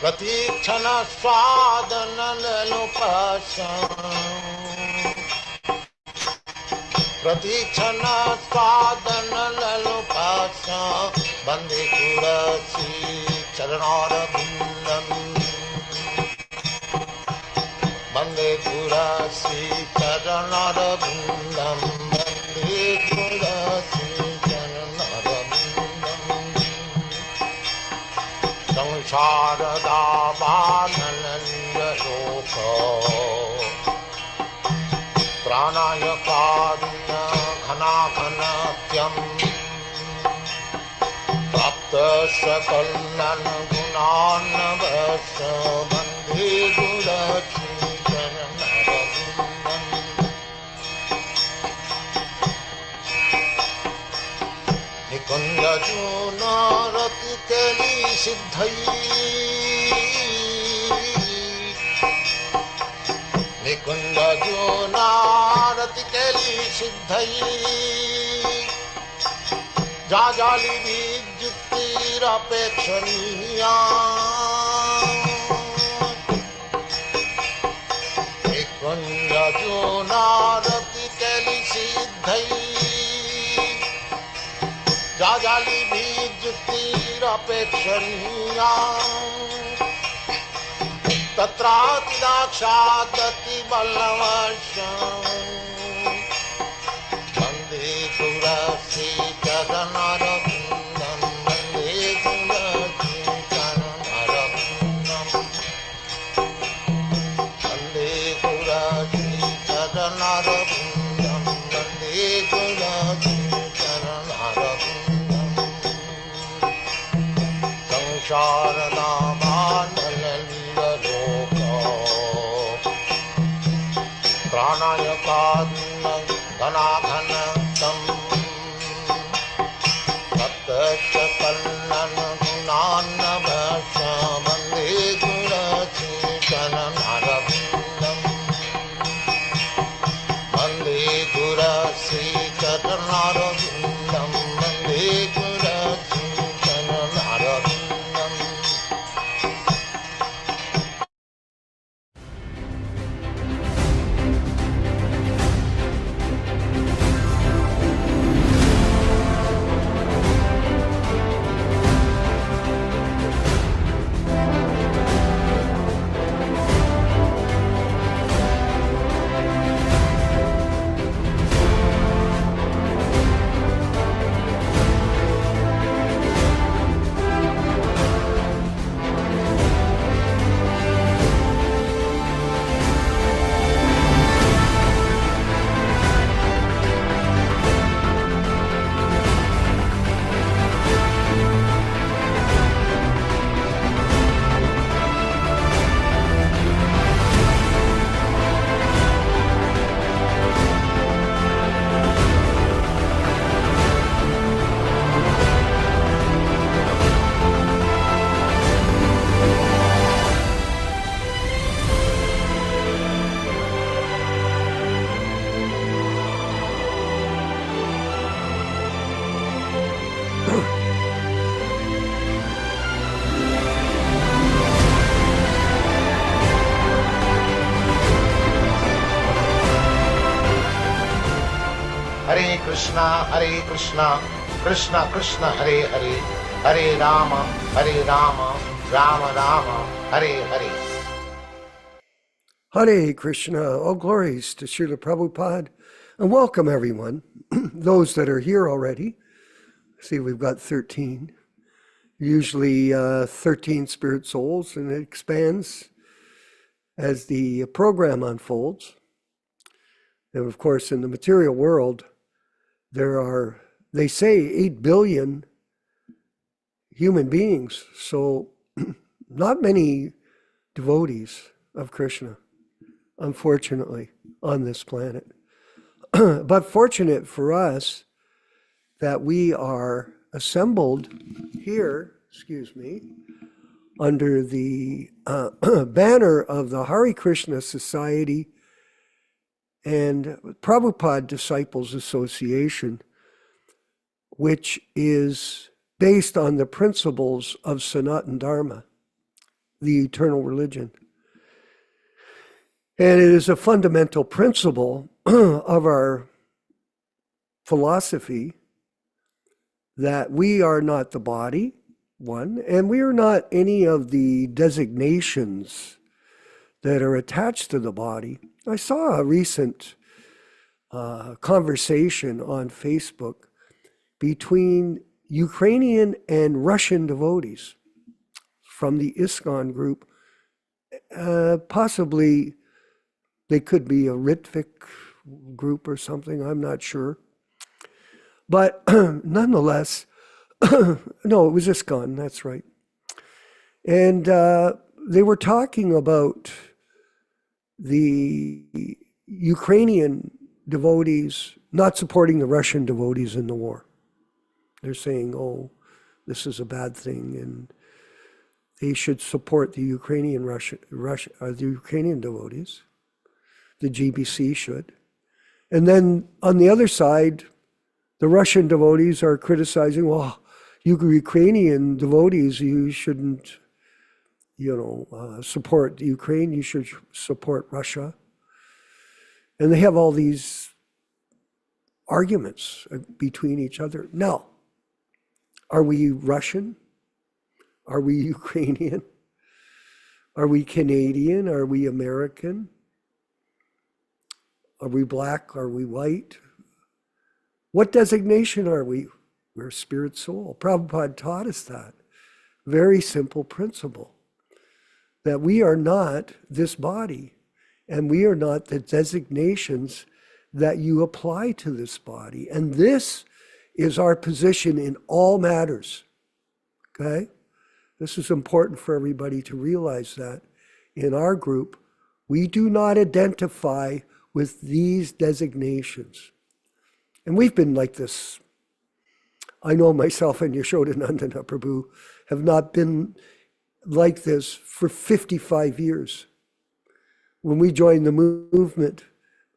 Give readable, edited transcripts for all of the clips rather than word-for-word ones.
प्रतीक्षण स्वादन ललुपश प्रतीक्षण स्वादन ललुपश वंदे तुलसी चरणारविंदम वंदे तुलसी चरणारविंदम वंदे तुलसी संसारदावानन्दलोक प्राणाय कारुण्य घनाघनत्यं प्राप्त सकलन गुणान्नवश वन्दे गुरचरणरविन्दम् निकुञ्जजूनरतिकली सिद्धै निकुञ्जजूनरतिकली सिद्धै जाजाली विद्युक्तिरपेक्षणीया निकुञ्जजूनरतिकली सिद्धै जाजाली विद्युक्तिरपेक्षणीया तत्रातिदाक्षादति बलवश वन्दे तुलसी चरणरविन्दं वन्दे तुलसी चरणरविन्दं वन्दे तुलसी चरणरविन्दं वन्दे तुलसी चरणरविन्दं संसारनामानललिलोक प्राणाय कारुण्य घनाघनतं तप्तकल्लन गुणान्नवश वन्दे तुलसी चरणरविन्दम् वन्दे तुलसी चरणरविन्दं वन्दे तुलसी चरणरविन्दम् Hare Krishna, Krishna Krishna, Hare Hare, Hare Rama, Rama Rama, Hare Hare. Hare Krishna, all glories to Srila Prabhupada, and welcome everyone, those that are here already. See, we've got 13, usually 13 spirit souls, and it expands as the program unfolds. And of course, in the material world, there are, they say, 8 billion human beings, so not many devotees of Krishna, unfortunately, on this planet. But fortunate for us that we are assembled here, under the banner of the Hare Krishna Society and Prabhupada Disciples Association, which is based on the principles of Sanatana Dharma. the eternal religion. And it is a fundamental principle of our philosophy that we are not the body, one, and we are not any of the designations that are attached to the body. I saw a recent conversation on Facebook between Ukrainian and Russian devotees from the ISKCON group. Possibly they could be a Ritvik group or something, I'm not sure. But nonetheless, no, it was ISKCON, that's right. And they were talking about the Ukrainian devotees not supporting the Russian devotees in the war. They're saying, oh, this is a bad thing, and they should support the Ukrainian the Ukrainian devotees. The GBC should. And then on the other side, the Russian devotees are criticizing, well, you Ukrainian devotees, you shouldn't, support Ukraine, you should support Russia. And they have all these arguments between each other. Now, are we Russian? Are we Ukrainian? Are we Canadian? Are we American? Are we black? Are we white? What designation are we? We're spirit soul. Prabhupada taught us that. Very simple principle. That we are not this body, and we are not the designations that you apply to this body. And this is our position in all matters. Okay? This is important for everybody to realize that in our group, we do not identify with these designations. And we've been like this. I know myself and Nityānanda Prabhu have not been like this for 55 years. When we joined the movement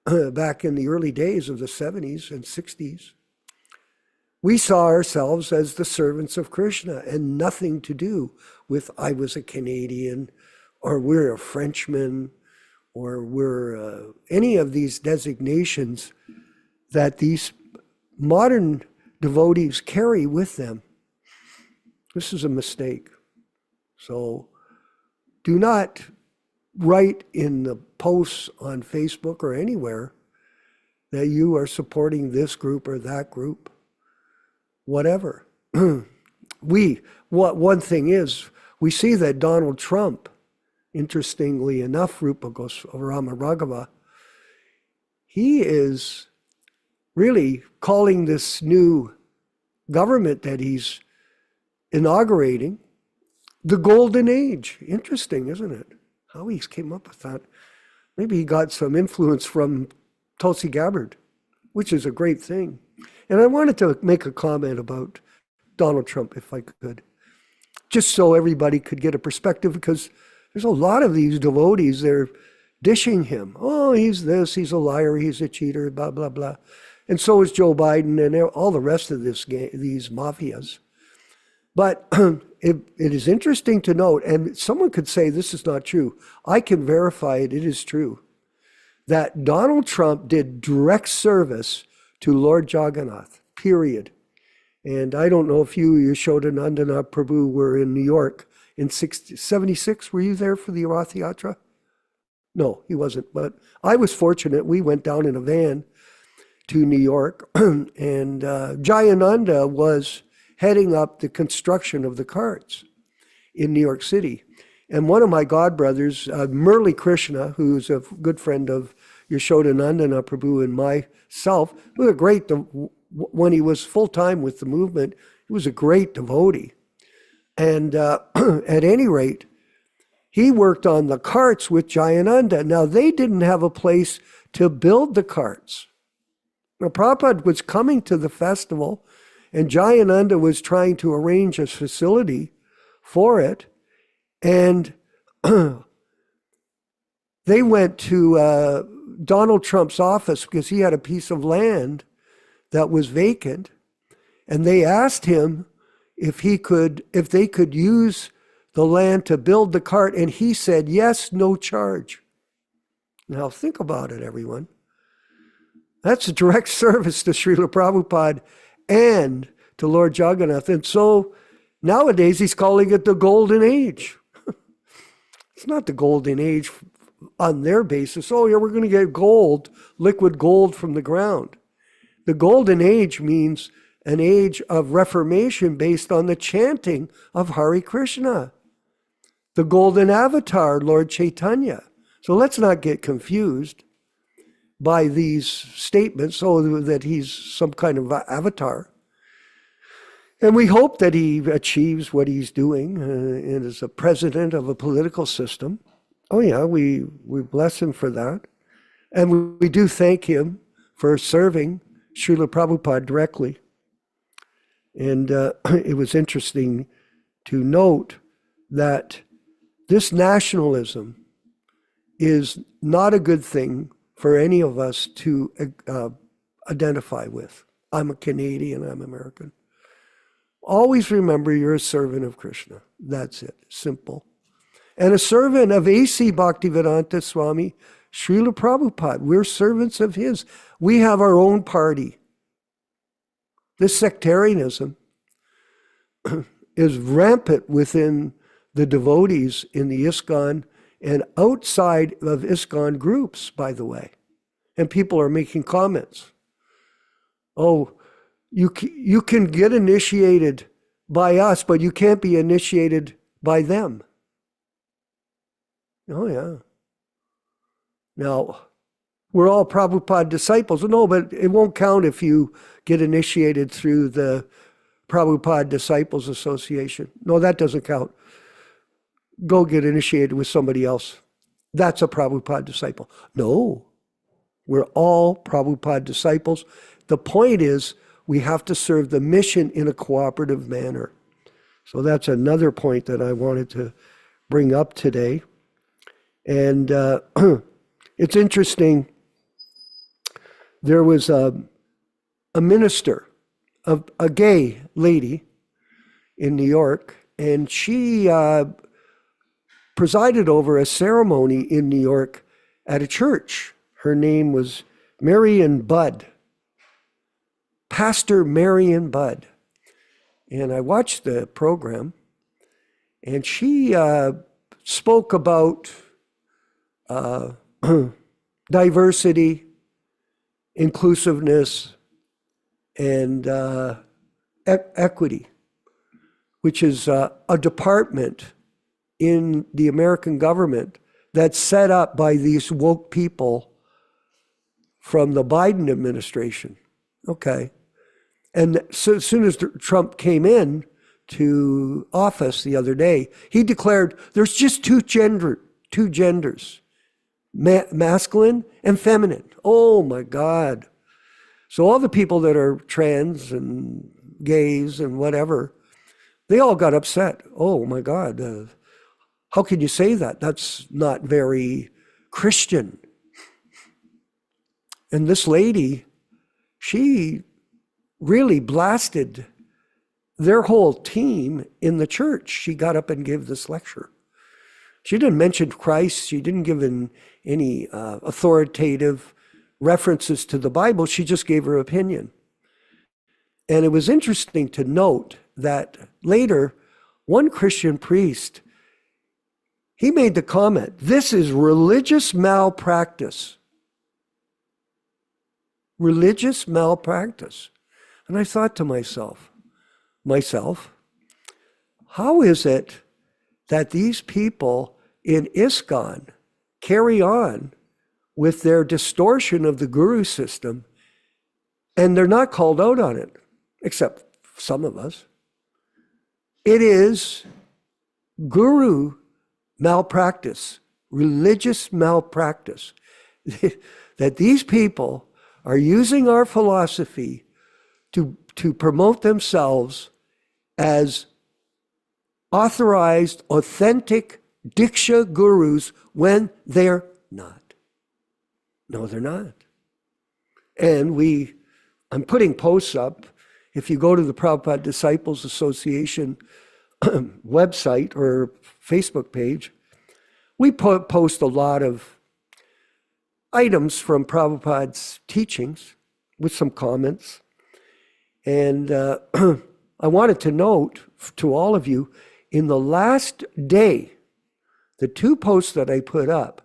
back in the early days of the 70s and 60s, we saw ourselves as the servants of Krishna and nothing to do with I was a Canadian or we're a Frenchman or we're any of these designations that these modern devotees carry with them. This is a mistake. So do not write in the posts on Facebook or anywhere that you are supporting this group or that group, whatever. One thing is, we see that Donald Trump, interestingly enough, Rupa Goswami Raghava, he is really calling this new government that he's inaugurating the golden age. Interesting, isn't it? How he came up with that. Maybe he got some influence from Tulsi Gabbard, which is a great thing. And I wanted to make a comment about Donald Trump, if I could, just so everybody could get a perspective, because there's a lot of these devotees, they're dishing him. Oh, he's this, he's a liar, he's a cheater, blah, blah, blah. And so is Joe Biden and all the rest of these mafias. But it is interesting to note, and someone could say this is not true. I can verify it, it is true, that Donald Trump did direct service to Lord Jagannath, period. And I don't know if Nityānanda Prabhu were in New York in 76. Were you there for the Rath Yatra? No, he wasn't. But I was fortunate. We went down in a van to New York, and Jayananda was heading up the construction of the carts in New York City. And one of my godbrothers, Murli Krishna, who's a good friend of Nityānanda Prabhu and myself, was a great, when he was full-time with the movement, he was a great devotee. And at any rate, he worked on the carts with Jayananda. Now, they didn't have a place to build the carts. Now, Prabhupada was coming to the festival, and Jayananda was trying to arrange a facility for it. And they went to Donald Trump's office because he had a piece of land that was vacant. And they asked him if they could use the land to build the cart, and he said, yes, no charge. Now think about it, everyone. That's a direct service to Srila Prabhupada and to Lord Jagannath. And so nowadays he's calling it the golden age. It's not the golden age on their basis. Oh, yeah, we're going to get gold, liquid gold from the ground. The golden age means an age of reformation based on the chanting of Hare Krishna. The golden avatar, Lord Chaitanya. So let's not get confused by these statements, so that he's some kind of avatar. And we hope that he achieves what he's doing and is a president of a political system. Oh yeah, we bless him for that. And we do thank him for serving Srila Prabhupada directly. And it was interesting to note that this nationalism is not a good thing for any of us to identify with. I'm a Canadian, I'm American. Always remember you're a servant of Krishna. That's it, simple. And a servant of A.C. Bhaktivedanta Swami, Srila Prabhupada. We're servants of his. We have our own party. This sectarianism is rampant within the devotees in the ISKCON and outside of ISKCON groups, by the way. And people are making comments. Oh, you can get initiated by us, but you can't be initiated by them. Oh, yeah. Now, we're all Prabhupada disciples. No, but it won't count if you get initiated through the Prabhupada Disciples Association. No, that doesn't count. Go get initiated with somebody else. That's a Prabhupada disciple. No, we're all Prabhupada disciples. The point is, we have to serve the mission in a cooperative manner. So that's another point that I wanted to bring up today. And it's interesting, there was a minister, a gay lady in New York, and she presided over a ceremony in New York at a church. Her name was Marion Budd, Pastor Marion Budd. And I watched the program, and she spoke about diversity, inclusiveness, and equity, which is a department in the American government that's set up by these woke people from the Biden administration. Okay. And so as soon as Trump came in to office the other day, he declared there's just two genders, masculine and feminine. Oh my God. So all the people that are trans and gays and whatever, they all got upset. Oh my God. How can you say that? That's not very Christian. And this lady, she really blasted their whole team in the church. She got up and gave this lecture. She didn't mention Christ. She didn't give any authoritative references to the Bible. She just gave her opinion. And it was interesting to note that later, one Christian priest, he made the comment, this is religious malpractice. Religious malpractice. And I thought to myself, how is it that these people in ISKCON carry on with their distortion of the guru system and they're not called out on it, except some of us? It is guru malpractice, religious malpractice, that these people are using our philosophy to promote themselves as authorized, authentic Diksha gurus when they're not. No, they're not. And I'm putting posts up. If you go to the Prabhupada Disciples Association website or Facebook page, we post a lot of items from Prabhupada's teachings with some comments. And I wanted to note to all of you, in the last day, the 2 posts that I put up,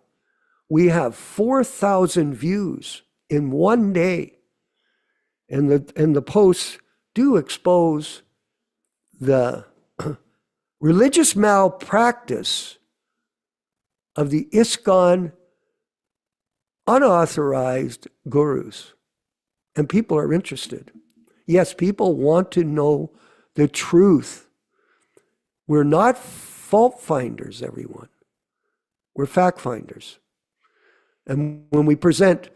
we have 4,000 views in one day. And the posts do expose the religious malpractice of the ISKCON unauthorized gurus. And people are interested. Yes, people want to know the truth. We're not fault finders, everyone. We're fact finders. And when we present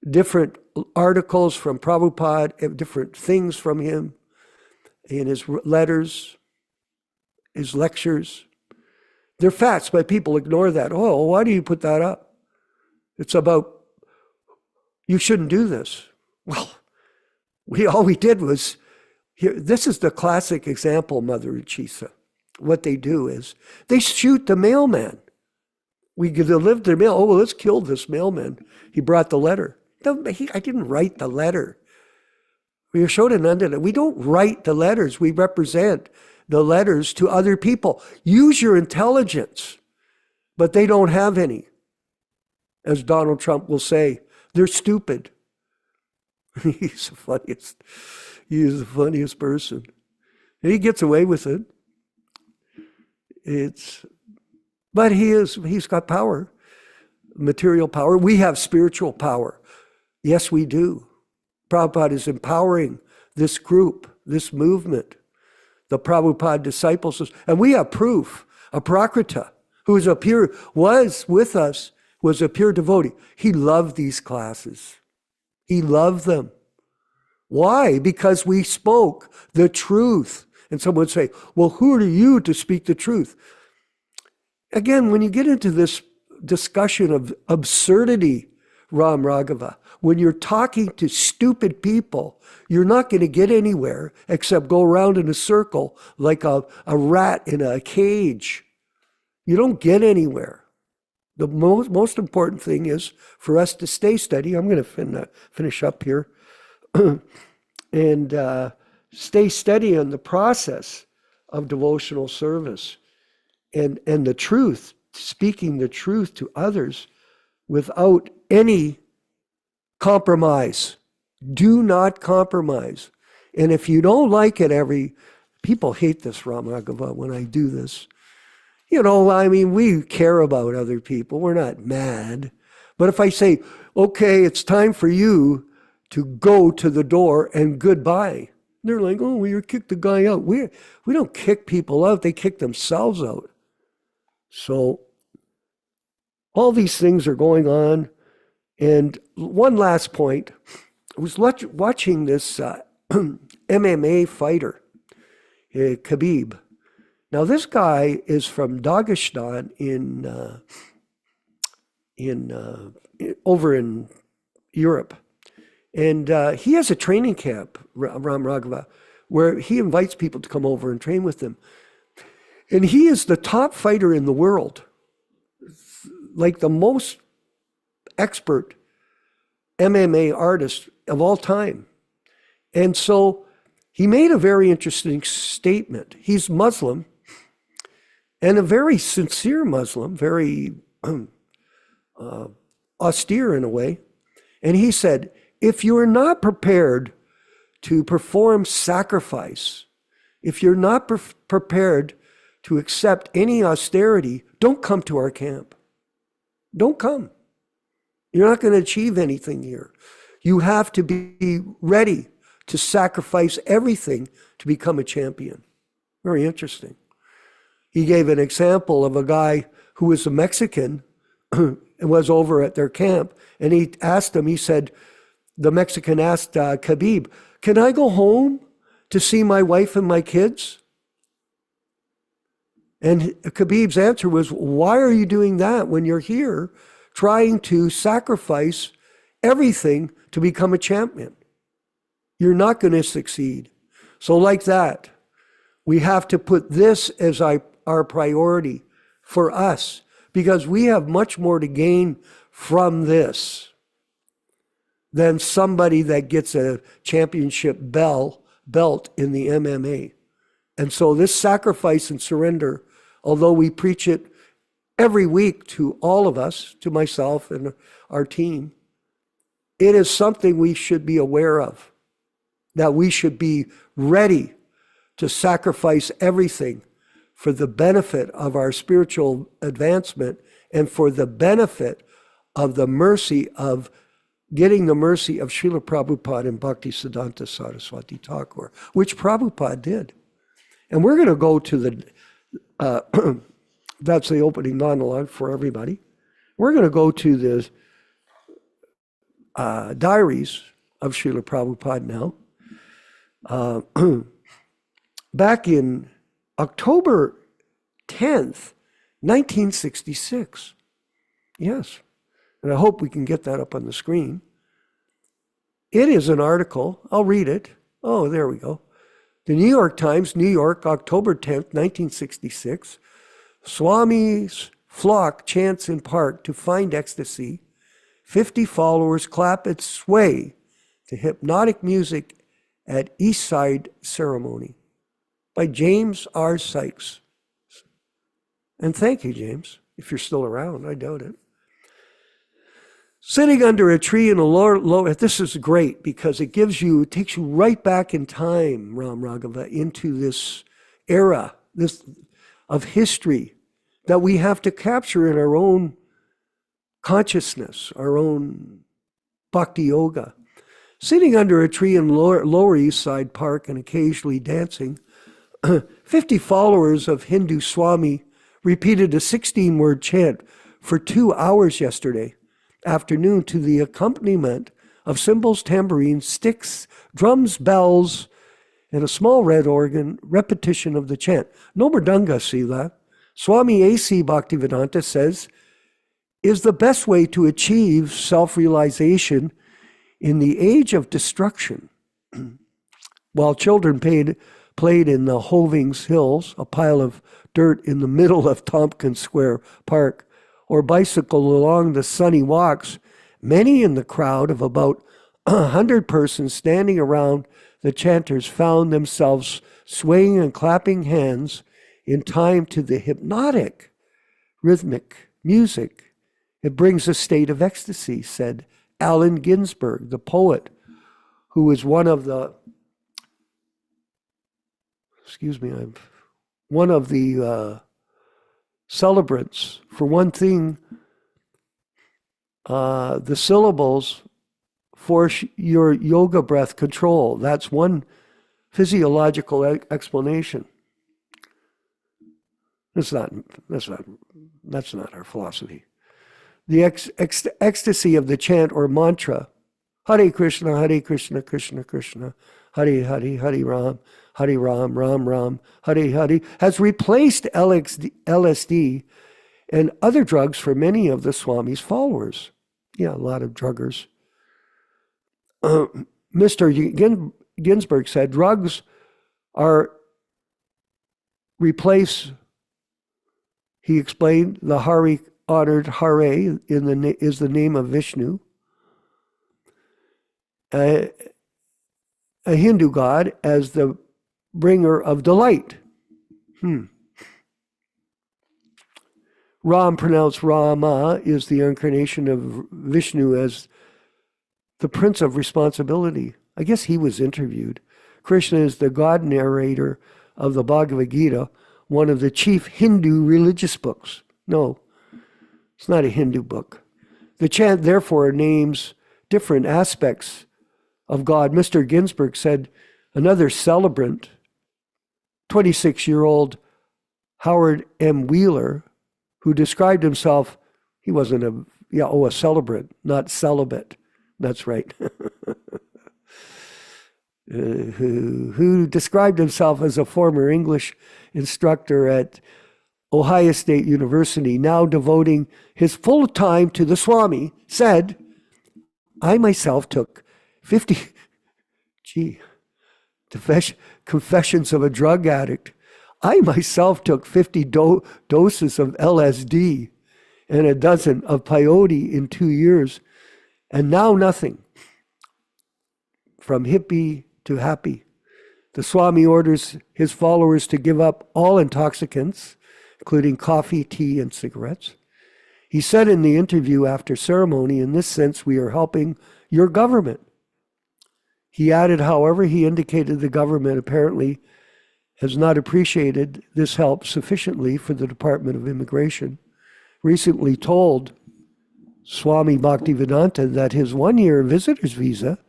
different articles from Prabhupada, different things from him in his letters, his lectures, they're facts, but people ignore that. Oh, why do you put that up? It's about, you shouldn't do this. Well, all we did was, here, this is the classic example, Mother Uchisa. What they do is, they shoot the mailman. We delivered the mail. Oh, well, let's kill this mailman. He brought the letter. No, I didn't write the letter. We showed Nityānanda, we don't write the letters. We represent the letters to other people. Use your intelligence. But they don't have any. As Donald Trump will say, they're stupid. He's the funniest. He is the funniest person. And he gets away with it. But he's got power, material power. We have spiritual power. Yes, we do. Prabhupada is empowering this group, this movement, the Prabhupada disciples. And we have proof. Aprakrita, who was with us, was a pure devotee. He loved these classes. He loved them. Why? Because we spoke the truth. And someone would say, well, who are you to speak the truth? Again, when you get into this discussion of absurdity, Ram Raghava, when you're talking to stupid people, you're not going to get anywhere except go around in a circle like a rat in a cage. You don't get anywhere. The most important thing is for us to stay steady. I'm going to finish up here. And stay steady in the process of devotional service and the truth, speaking the truth to others without any compromise. Do not compromise. And if you don't like it, people hate this, Ramaghava, when I do this. We care about other people. We're not mad. But if I say, okay, it's time for you to go to the door and goodbye, they're like, oh, you kicked the guy out. We don't kick people out. They kick themselves out. So all these things are going on. And one last point, I was watching this MMA fighter, Khabib. Now this guy is from Dagestan over in Europe. And he has a training camp, Ram Raghava, where he invites people to come over and train with him. And he is the top fighter in the world, like the most expert MMA artist of all time. And so he made a very interesting statement. He's Muslim, and a very sincere Muslim, very austere in a way. And he said, if you are not prepared to perform sacrifice, if you're not prepared to accept any austerity, don't come to our camp. Don't come. You're not going to achieve anything here. You have to be ready to sacrifice everything to become a champion. Very interesting. He gave an example of a guy who was a Mexican and was over at their camp, and he asked him, he said, the Mexican asked Khabib, can I go home to see my wife and my kids? And Khabib's answer was, why are you doing that when you're here trying to sacrifice everything to become a champion? You're not going to succeed. So like that, We have to put this as our priority for us, because we have much more to gain from this than somebody that gets a championship belt in the MMA. And so this sacrifice and surrender, although we preach it every week to all of us, to myself and our team, it is something we should be aware of, that we should be ready to sacrifice everything for the benefit of our spiritual advancement and for the benefit of the mercy of getting the mercy of Srila Prabhupada and Bhaktisiddhanta Saraswati Thakur, which Prabhupada did. And we're going to go to the, that's the opening monologue for everybody. We're going to go to the diaries of Srila Prabhupada now. Back in October 10th, 1966. Yes. And I hope we can get that up on the screen. It is an article. I'll read it. Oh, there we go. The New York Times, New York, October 10th, 1966. Swami's flock chants in park to find ecstasy. 50 followers clap and sway to hypnotic music at East Side ceremony. By James R. Sykes. And thank you, James, if you're still around. I doubt it. Sitting under a tree in a lower, this is great because it takes you right back in time, Ram Raghava, into this era, this of history that we have to capture in our own consciousness, our own bhakti yoga. Sitting under a tree in Lower East Side Park and occasionally dancing, 50 followers of Hindu Swami repeated a 16-word chant for 2 hours yesterday afternoon to the accompaniment of cymbals, tambourines, sticks, drums, bells, and a small red organ repetition of the chant. No mridanga, Sila. Swami A.C. Bhaktivedanta says, is the best way to achieve self-realization in the age of destruction. While children played in the Hovings Hills, a pile of dirt in the middle of Tompkins Square Park, or bicycled along the sunny walks, many in the crowd of about 100 persons standing around the chanters found themselves swaying and clapping hands in time to the hypnotic, rhythmic music. It brings a state of ecstasy, said Allen Ginsberg, the poet, who was one of the celebrants. For one thing, the syllables for your yoga breath control. That's one physiological explanation. That's not our philosophy. The ecstasy of the chant or mantra, Hare Krishna, Krishna Krishna, Hare Hare, Hare Ram, Ram Ram, Hare Hare, has replaced LSD and other drugs for many of the Swami's followers. Yeah, a lot of druggers. Mr. Ginsberg said, drugs are replace, he explained, the Hari honored Hare is the name of Vishnu, a Hindu god, as the bringer of delight. Ram, pronounced Rama, is the incarnation of Vishnu as the prince of responsibility. I guess he was interviewed. Krishna is the god narrator of the Bhagavad Gita, one of the chief Hindu religious books. No, it's not a Hindu book. The chant, therefore, names different aspects of God. Mr. Ginsberg said another celebrant, 26-year-old Howard M. Wheeler, who described himself, he wasn't a celebrant, not celibate. That's right. Who described himself as a former English instructor at Ohio State University, now devoting his full time to the Swami, said, I myself took 50 confessions of a drug addict I myself took 50 doses of LSD and a dozen of peyote in 2 years, and now nothing. From hippie to happy. The Swami orders his followers to give up all intoxicants, including coffee, tea, and cigarettes. He said in the interview after ceremony, in this sense, we are helping your government. He added, however, he indicated the government apparently has not appreciated this help sufficiently for the Department of Immigration. Recently told Swami Bhaktivedanta that his 1-year visitor's visa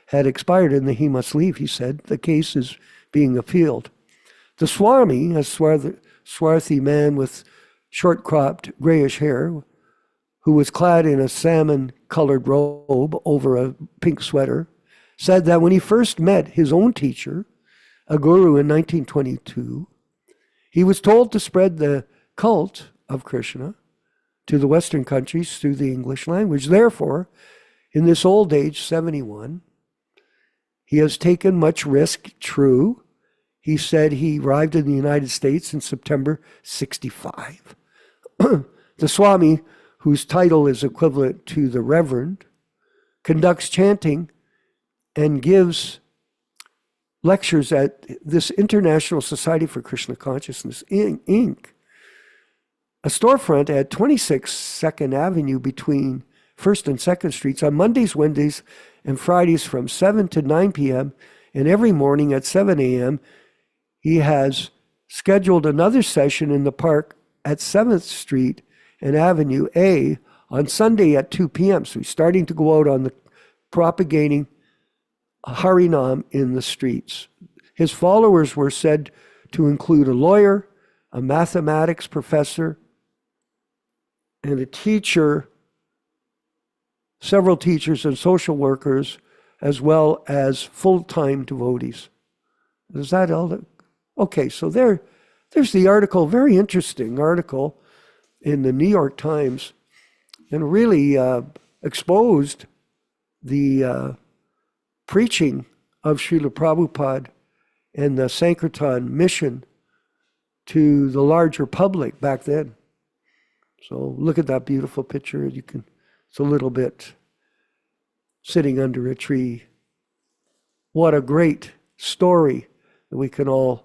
had expired and that he must leave, he said. The case is being appealed. The Swami, a swarthy man with short-cropped grayish hair, who was clad in a salmon-colored robe over a pink sweater, said that when he first met his own teacher, a guru in 1922, he was told to spread the cult of Krishna to the Western countries through the English language. Therefore, in this old age, 71, he has taken much risk, true. He said he arrived in the United States in September 65. The Swami, whose title is equivalent to the Reverend, conducts chanting and gives lectures at this International Society for Krishna Consciousness, Inc., a storefront at 26 2nd Avenue between 1st and 2nd Streets on Mondays, Wednesdays, and Fridays from 7 to 9 p.m. And every morning at 7 a.m. he has scheduled another session in the park at 7th Street and Avenue A on Sunday at 2 p.m. So he's starting to go out on the propagating Harinam in the streets. His followers were said to include a lawyer, a mathematics professor, and a teacher, several teachers and social workers, as well as full-time devotees. Is that all? Okay, so there's the article, very interesting article in the New York Times, and really exposed the preaching of Srila Prabhupada and the Sankirtan mission to the larger public back then. So look at that beautiful picture. It's a little bit sitting under a tree. What a great story that we can all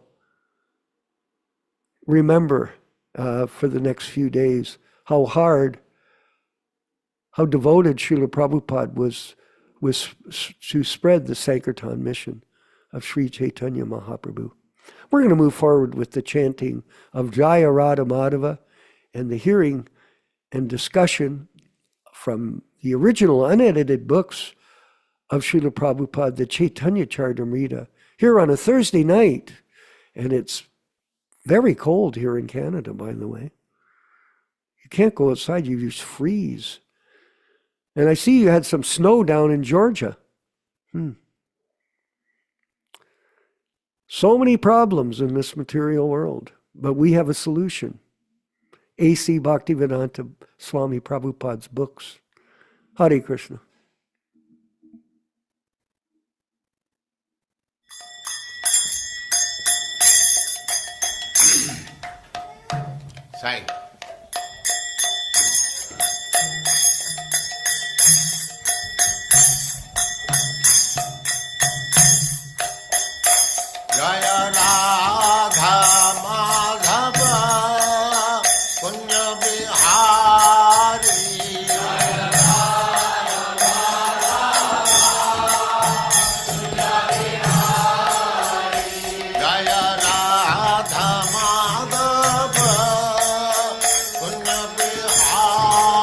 remember for the next few days. How devoted Srila Prabhupada was to spread the Sankirtan mission of Sri Chaitanya Mahaprabhu. We're going to move forward with the chanting of Jaya Radha Madhava and the hearing and discussion from the original unedited books of Srila Prabhupada, the Chaitanya Charitamrita, here on a Thursday night. And it's very cold here in Canada, by the way. You can't go outside, you just freeze. And I see you had some snow down in Georgia. So many problems in this material world, but we have a solution. A.C. Bhaktivedanta Swami Prabhupada's books. Hare Krishna. Sai. Jaya Radha Madhava Punya Bihari. Jaya Radha Madhava Punya Bihari. Jaya Radha Madhava Punya Bihari.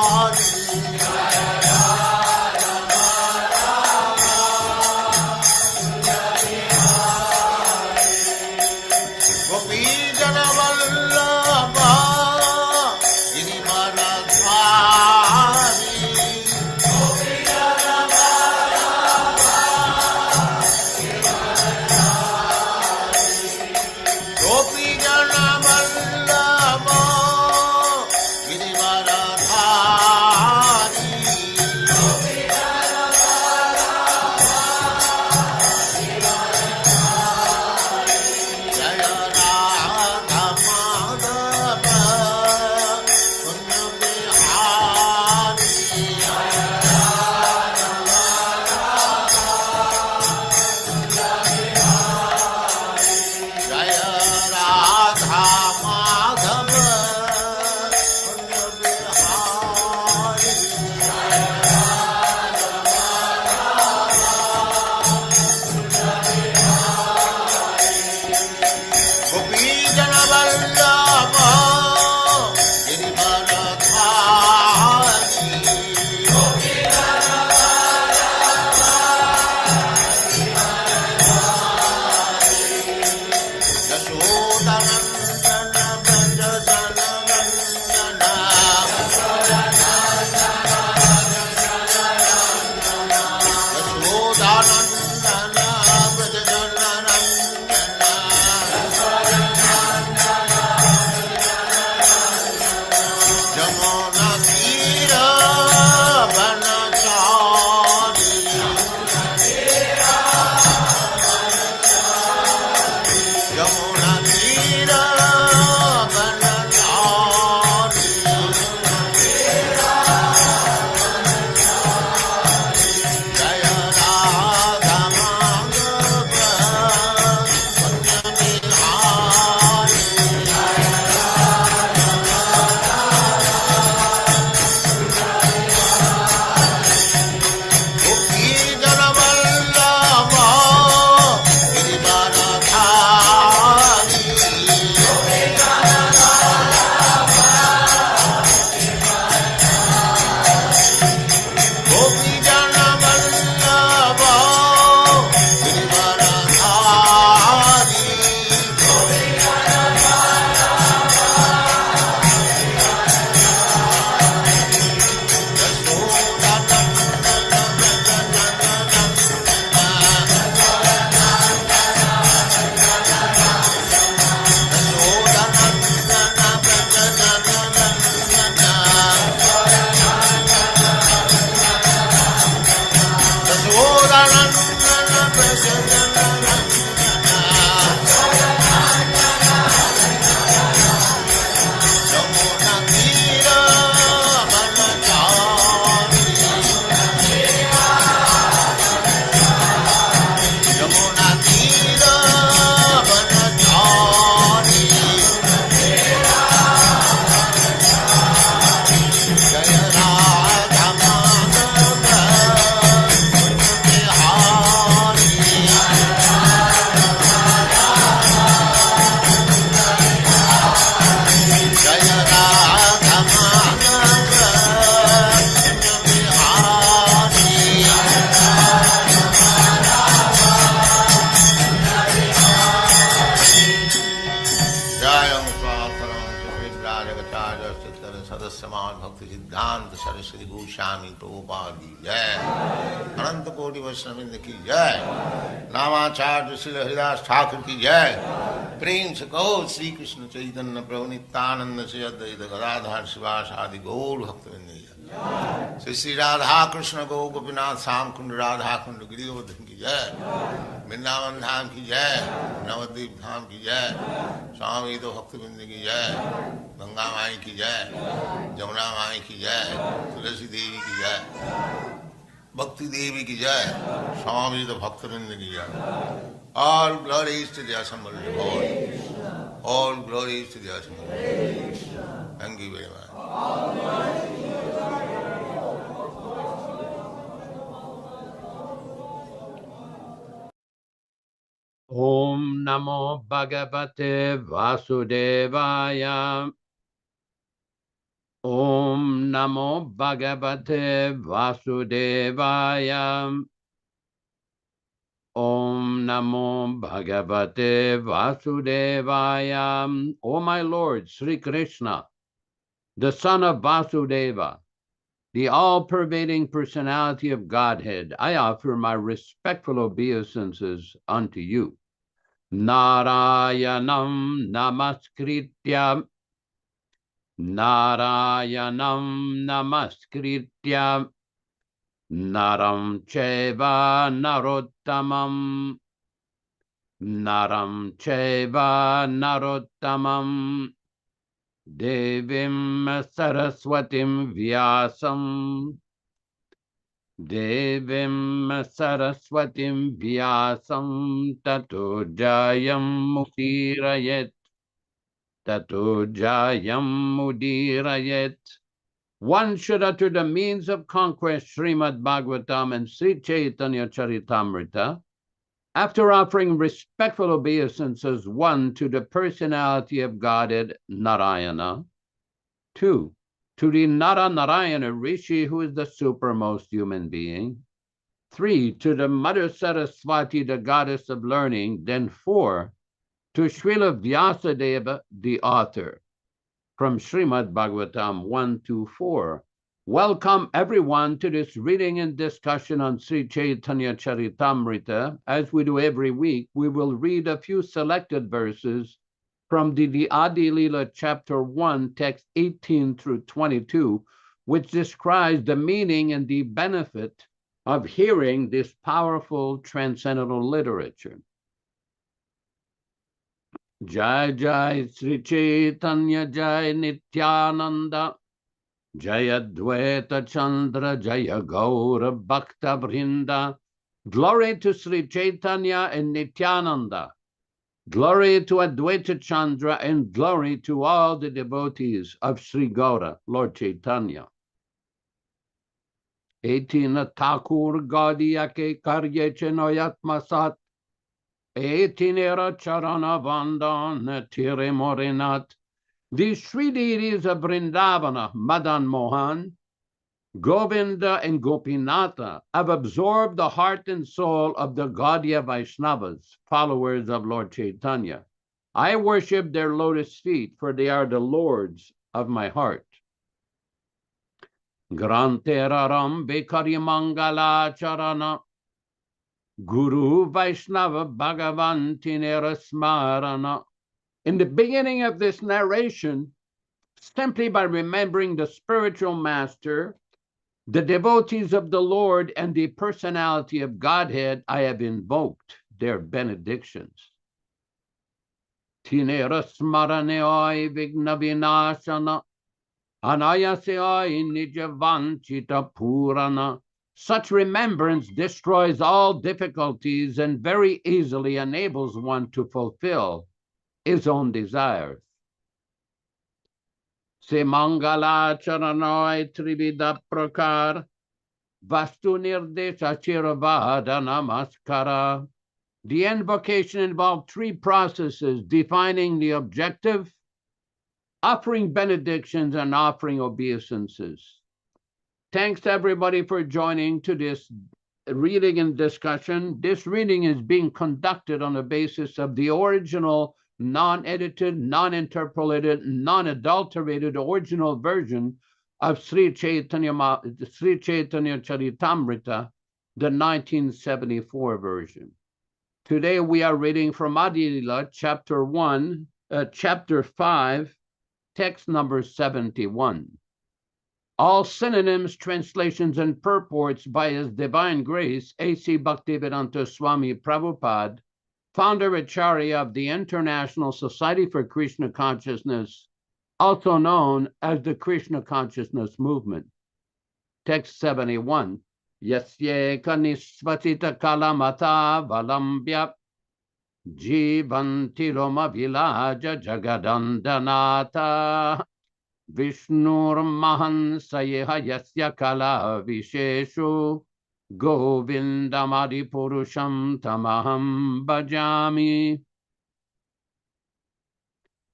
Yamuna Tira Vanachari Yamuna Tira Vanachari Jaya Radha Madhava Bihari Jaya Radha Madhava Jayam Swasaram Shribrajagacharya Siddhara Sadasyaman Bhakti Siddhanta Saraswati Goswami Prabhupada ki Jai Ananta Koti Vaishnavindra ki Jai Namacharya Srila Haridas Thakur ki Jai Prem se kaho Sri Krishna Chaitanya Prabhu Nityānanda Sri Advaita Gadadhar Sivasadi Gaur Bhaktivinoda ki Jai Sri Radha Krishna Gaur Gopinath Sam Kund Radha Kund Giridhavan ki Jai Vrindavan Dham ki Jai Navadvip Dham ki Jai Swami Ito Bhaktivinoda ki Jai Ganga Mai ki Jai Jamuna Mai ki Jai Tulasi Devi ki Jai Bhakti Devi ki Jai Swami Ito Bhaktivinoda ki Jai All glories to the assembled Lord. All glories to the assembled Lord. Thank you very much. Om Namo Bhagavate Vasudevaya. Om Namo Bhagavate Vasudevaya. Om Namo Bhagavate Vasudevaya. O my Lord, Sri Krishna, the son of Vasudeva, the all-pervading personality of Godhead, I offer my respectful obeisances unto you. Narayanam namaskritya. Narayanam namaskritya. Naram cheva narottamam. Naram cheva narottamam. Devim saraswatim vyasam. Devim saraswatim vyasam. Tato jayam mudirayet. Tato jayam mudirayet. One should utter the means of conquest, Srimad Bhagavatam and Sri Chaitanya Charitamrita, after offering respectful obeisances, 1, to the personality of Godhead, Narayana, 2, to the Narayana Rishi, who is the supermost human being, 3, to the Mother Saraswati, the goddess of learning, then 4, to Srila Vyasadeva, the author. From Srimad Bhagavatam 1-4. Welcome everyone to this reading and discussion on Sri Chaitanya Charitamrita. As we do every week, we will read a few selected verses from the Adi Lila chapter 1, text 18-22, which describes the meaning and the benefit of hearing this powerful transcendental literature. Jai Jai Sri Chaitanya Jai Nityānanda Jaya Dvaita Chandra Jaya Gaura Bhakta Vrinda. Glory to Sri Chaitanya and Nityānanda. Glory to Advaita Chandra and glory to all the devotees of Sri Gaura, Lord Chaitanya. Etina Thakur Gaudiya ke karye chenoyatma sat. Etinera charana vandan tire morinat. These three deities of Vrindavana, Madan Mohan, Govinda, and Gopinatha, have absorbed the heart and soul of the Gaudiya Vaishnavas, followers of Lord Chaitanya. I worship their lotus feet, for they are the lords of my heart. Granteraram Bekari Mangala Charana Guru Vaishnava Bhagavantinera Smarana. In the beginning of this narration, simply by remembering the spiritual master, the devotees of the Lord, and the personality of Godhead, I have invoked their benedictions. Tinerasmaraneoi vigna vinashana. Anayaseoi nijavanchita purana. Such remembrance destroys all difficulties and very easily enables one to fulfill his own desires. Se mangala charanoi trivida prakar vastu nirdesha chiravada namaskara. The invocation involved three processes: defining the objective, offering benedictions, and offering obeisances. Thanks to everybody for joining to this reading and discussion. This reading is being conducted on the basis of the original, non-edited, non-interpolated, non-adulterated original version of Sri Chaitanya Charitamrita, the 1974 version. Today we are reading from Adi-lila, chapter 5, text number 71. All synonyms, translations, and purports by His Divine Grace, A.C. Bhaktivedanta Swami Prabhupada, founder Acharya of the International Society for Krishna Consciousness, also known as the Krishna Consciousness Movement. Text 71. Yasyeka nisvatita kalamata valambhya jivanti roma vilaja jagadandanata Vishnur Mahan Sayeha Yasya Kala Visheshu Govindamadi Purusham Tamaham Bhajami.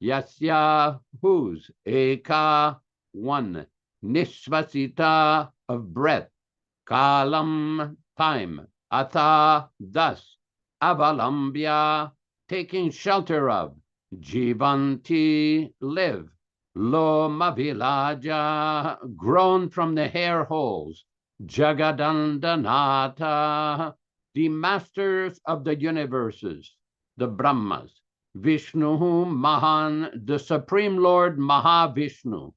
Yasya, whose? Eka, one. Nishvasita, of breath. Kalam, time. Atha, thus. Avalambya, taking shelter of. Jivanti, live. Lo Mavilaja, grown from the hair holes. Jagadandanata, the masters of the universes, the Brahmas. Vishnu Mahan, the Supreme Lord Mahavishnu.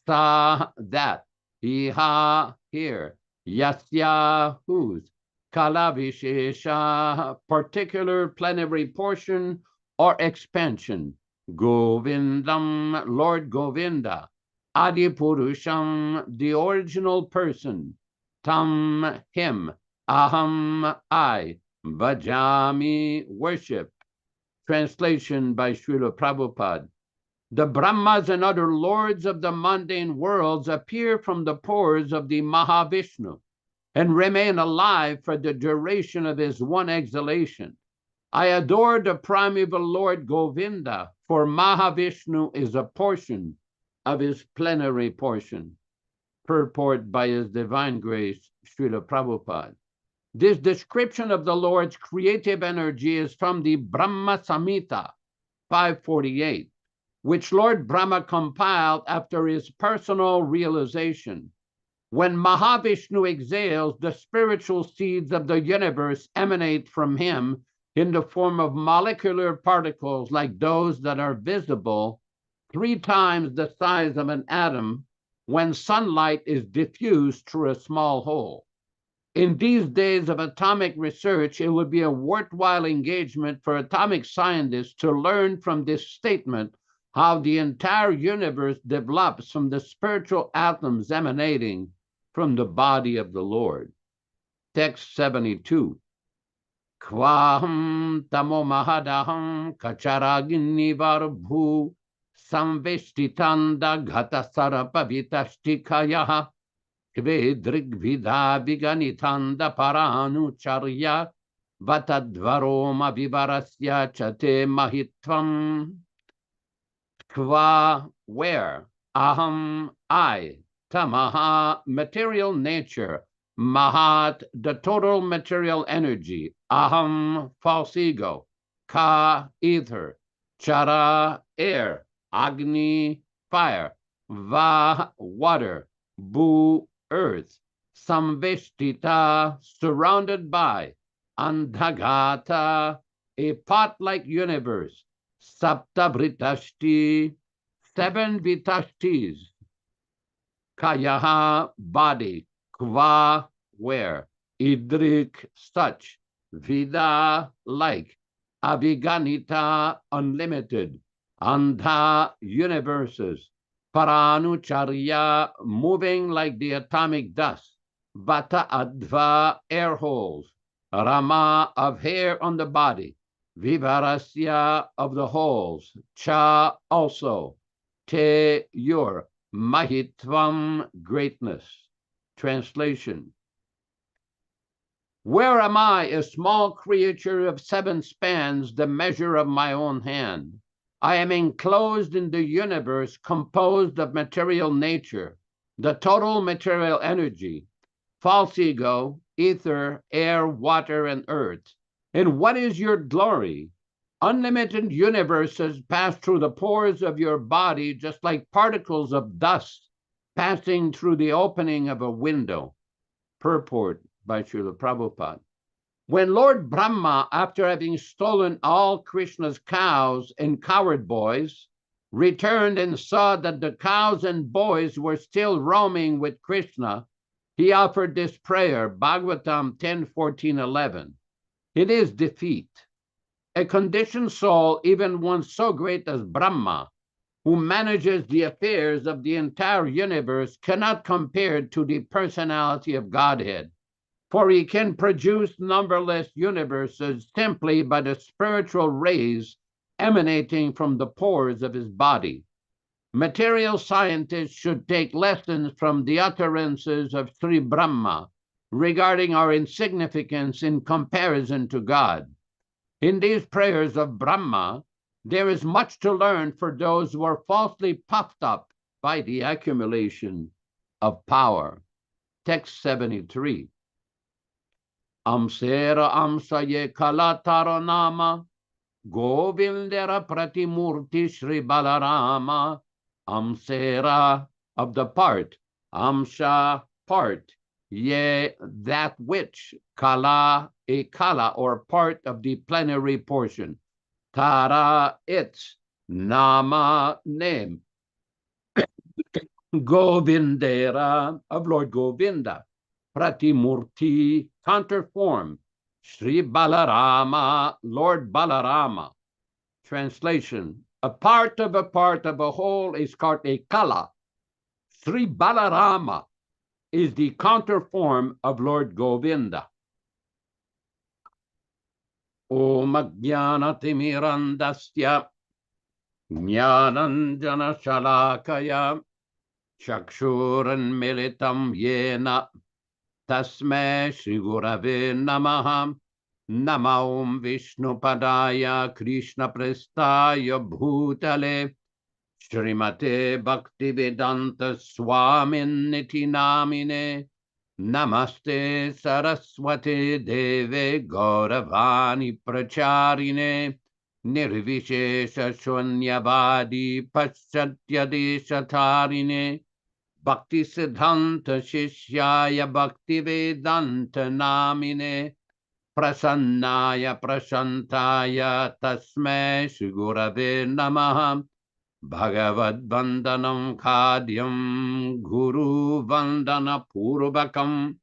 Sa, that. Iha, here. Yasya, whose. Kalavishesha, particular plenary portion or expansion. Govindam, Lord Govinda. Adipurusham, the original person. Tam, him. Aham, I. Bhajami, worship. Translation by Srila Prabhupada. The Brahmas and other lords of the mundane worlds appear from the pores of the Mahavishnu and remain alive for the duration of his one exhalation. I adore the primeval Lord Govinda, for Mahavishnu is a portion of his plenary portion. Purport by His Divine Grace, Srila Prabhupada. This description of the Lord's creative energy is from the Brahma Samhita 548, which Lord Brahma compiled after his personal realization. When Mahavishnu exhales, the spiritual seeds of the universe emanate from him in the form of molecular particles like those that are visible 3 times the size of an atom when sunlight is diffused through a small hole. In these days of atomic research, it would be a worthwhile engagement for atomic scientists to learn from this statement how the entire universe develops from the spiritual atoms emanating from the body of the Lord. Text 72. Kvaham tamo mahadaham kacharagini varbhu samveshtitanda ghata sarapavitashtikaya kvedrigvidha viganitanda paranucharya vatadvaroma vivarasya chate mahitvam. Kva, where? Aham, I. Tamaha, material nature. Mahat, the total material energy. Aham, false ego. Ka, ether. Chara, air. Agni, fire. Va, water. Bu, earth. Samveshtita, surrounded by. Andhagata, a pot-like universe. Sapta Vritashti, 7 Vitashtis. Kayaha, body. Kva, where. Idrik, such. Vida, like. Aviganita, unlimited, Andha, universes, Paranucharya, moving like the atomic dust, Vata Adva, air holes, Rama, of hair on the body, Vivarasya, of the holes, Cha, also, Te, your, Mahitvam, greatness. Translation. Where am I, a small creature of 7 spans, the measure of my own hand? I am enclosed in the universe composed of material nature, the total material energy, false ego, ether, air, water, and earth. And what is your glory? Unlimited universes pass through the pores of your body just like particles of dust passing through the opening of a window. Purport by Srila Prabhupada. When Lord Brahma, after having stolen all Krishna's cows and cowherd boys, returned and saw that the cows and boys were still roaming with Krishna, he offered this prayer, Bhagavatam 10, 14, 11. It is defeat. A conditioned soul, even one so great as Brahma, who manages the affairs of the entire universe, cannot compare to the personality of Godhead, for he can produce numberless universes simply by the spiritual rays emanating from the pores of his body. Material scientists should take lessons from the utterances of Sri Brahma regarding our insignificance in comparison to God. In these prayers of Brahma, there is much to learn for those who are falsely puffed up by the accumulation of power. Text 73. Amsera amsaye kalatara nama, Govindera pratimurti Shri Balarama, Amsera, of the part, Amsha, part, ye, that which, Kala, a Kala, or part of the plenary portion, Tara, its, Nama, name, Govindera, of Lord Govinda, Pratimurti, counterform, Sri Balarama, Lord Balarama. Translation. A part of a whole is called a Kala. Sri Balarama is the counterform of Lord Govinda. Om Ajnanatimirandasya Jnananjana Shalakaya Chakshuran Militam Yena Tasme Shri Gurave Namaha Nama Om Vishnu Padaya Krishna Prestaya Bhutale Srimate Bhaktivedanta Swamin Niti Namine Namaste Saraswate Deve Gauravani Pracharine Nirvishesha Shunyavadi Paschatyadesatarine Bhakti Siddhanta Shishyaya Bhaktivedanta Namine Prasannaya Prashantaya Tasme Shri Gurave Namaha Bhagavad Vandanam Khadyam Guru Vandana Purvakam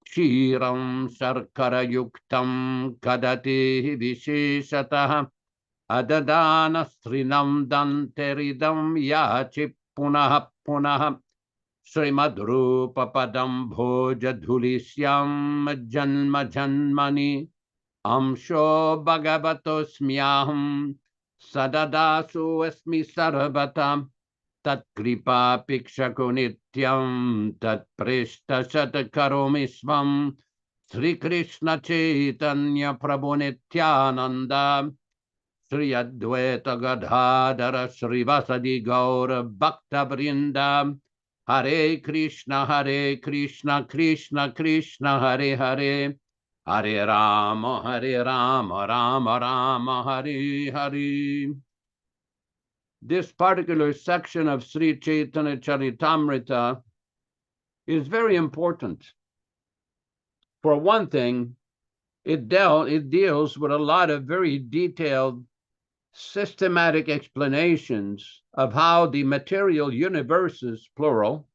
Kshiram Sarkara Yuktam Kadati Visheshataha Adadana Srinam Danteridam Yachi Punaha Punaha Srimad Rupa Padam Bhoja Dhulisyam Janma Janmani Amsho Bhagavatosmyaham Sadadasu Esmi Sarvatam Tat Kripa Pikshako Nityam Tat Prishta Satakaromi Svam Sri Krishna Chaitanya Prabhu Nityānanda Sri Advaita Gadadhara Sri Vasadi Gaura Bhakta Vrinda Hare Krishna, Krishna Krishna, Hare Hare, Hare Rama, Rama Rama, Hare Hare. This particular section of Sri Chaitanya Charitamrita is very important. For one thing, it deals with a lot of very detailed, systematic explanations of how the material universes, plural,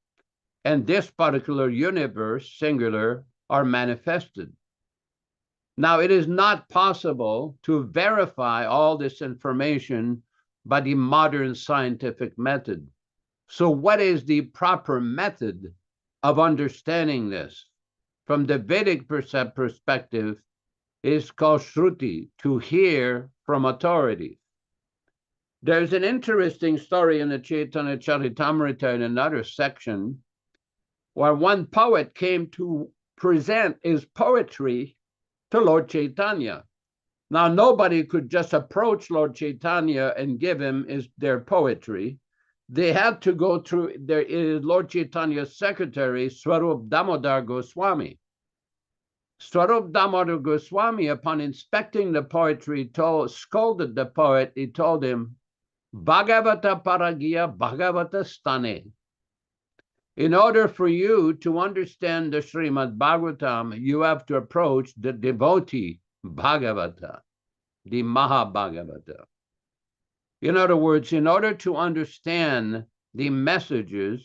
and this particular universe, singular, are manifested. Now, it is not possible to verify all this information by the modern scientific method. So what is the proper method of understanding this? From the Vedic perspective, is called Shruti, to hear from authority. There's an interesting story in the Chaitanya Charitamrita in another section, where one poet came to present his poetry to Lord Chaitanya. Now, nobody could just approach Lord Chaitanya and give him their poetry. They had to go through Lord Chaitanya's secretary, Swarup Damodar Goswami. Swarup Damodar Goswami, upon inspecting the poetry, scolded the poet. He told him, Bhagavata Paragiya Bhagavata Stane. In order for you to understand the Srimad Bhagavatam, you have to approach the devotee Bhagavata, the Mahabhagavata. In other words, in order to understand the messages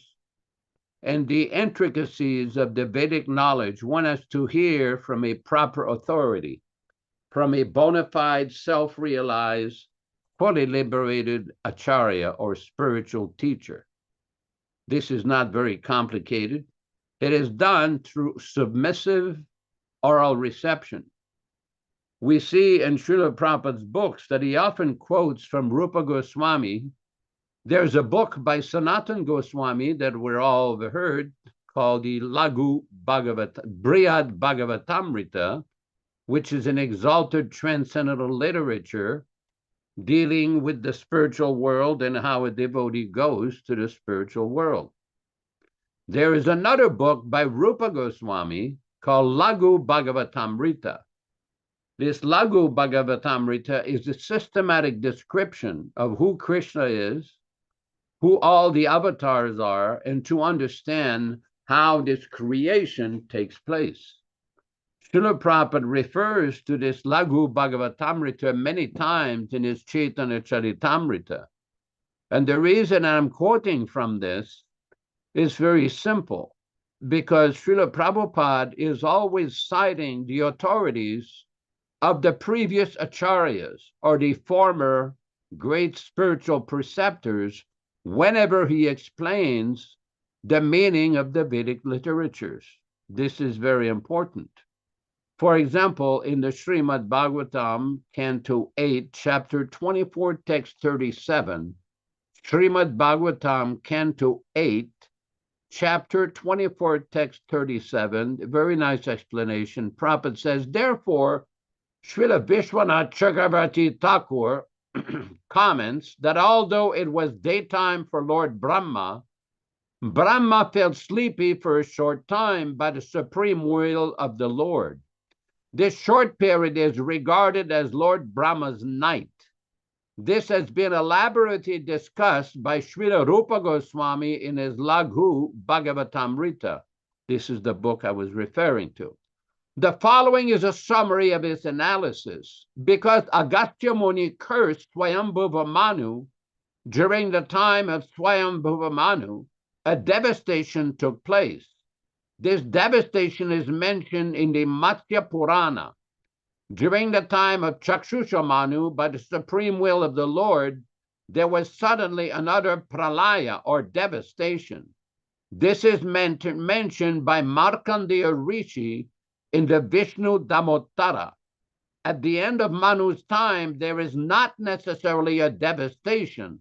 and the intricacies of the Vedic knowledge, one has to hear from a proper authority, from a bona fide, self-realized, fully liberated acharya or spiritual teacher. This is not very complicated. It is done through submissive oral reception. We see in Srila Prabhupada's books that he often quotes from Rupa Goswami. There's a book by Sanatana Goswami that we're all heard called the Lagu Brihad Bhagavatamrita, which is an exalted transcendental literature dealing with the spiritual world and how a devotee goes to the spiritual world. There is another book by Rupa Goswami called Lagu Bhagavatamrita. This Lagu Bhagavatamrita is a systematic description of who Krishna is, who all the avatars are, and to understand how this creation takes place. Srila Prabhupada refers to this Lagu Bhagavatamrita many times in his Chaitanya Charitamrita. And the reason I'm quoting from this is very simple, because Srila Prabhupada is always citing the authorities of the previous acharyas or the former great spiritual preceptors whenever he explains the meaning of the Vedic literatures. This is very important. For example, in the Srimad Bhagavatam, Canto 8, Chapter 24, Text 37, Srimad Bhagavatam, Canto 8, Chapter 24, Text 37, very nice explanation. Prabhupada says, therefore, Srila Vishwanath Chakravarti Thakur comments that although it was daytime for Lord Brahma, Brahma felt sleepy for a short time by the supreme will of the Lord. This short period is regarded as Lord Brahma's night. This has been elaborately discussed by Srila Rupa Goswami in his Laghu Bhagavatamrita. This is the book I was referring to. The following is a summary of his analysis. Because Agastya Muni cursed Swayambhuva Manu, during the time of Swayambhuva Manu, a devastation took place. This devastation is mentioned in the Matsya Purana. During the time of Chakshusha Manu, by the supreme will of the Lord, there was suddenly another pralaya or devastation. This is mentioned by Markandeya Rishi in the Vishnu Damottara. At the end of Manu's time, there is not necessarily a devastation,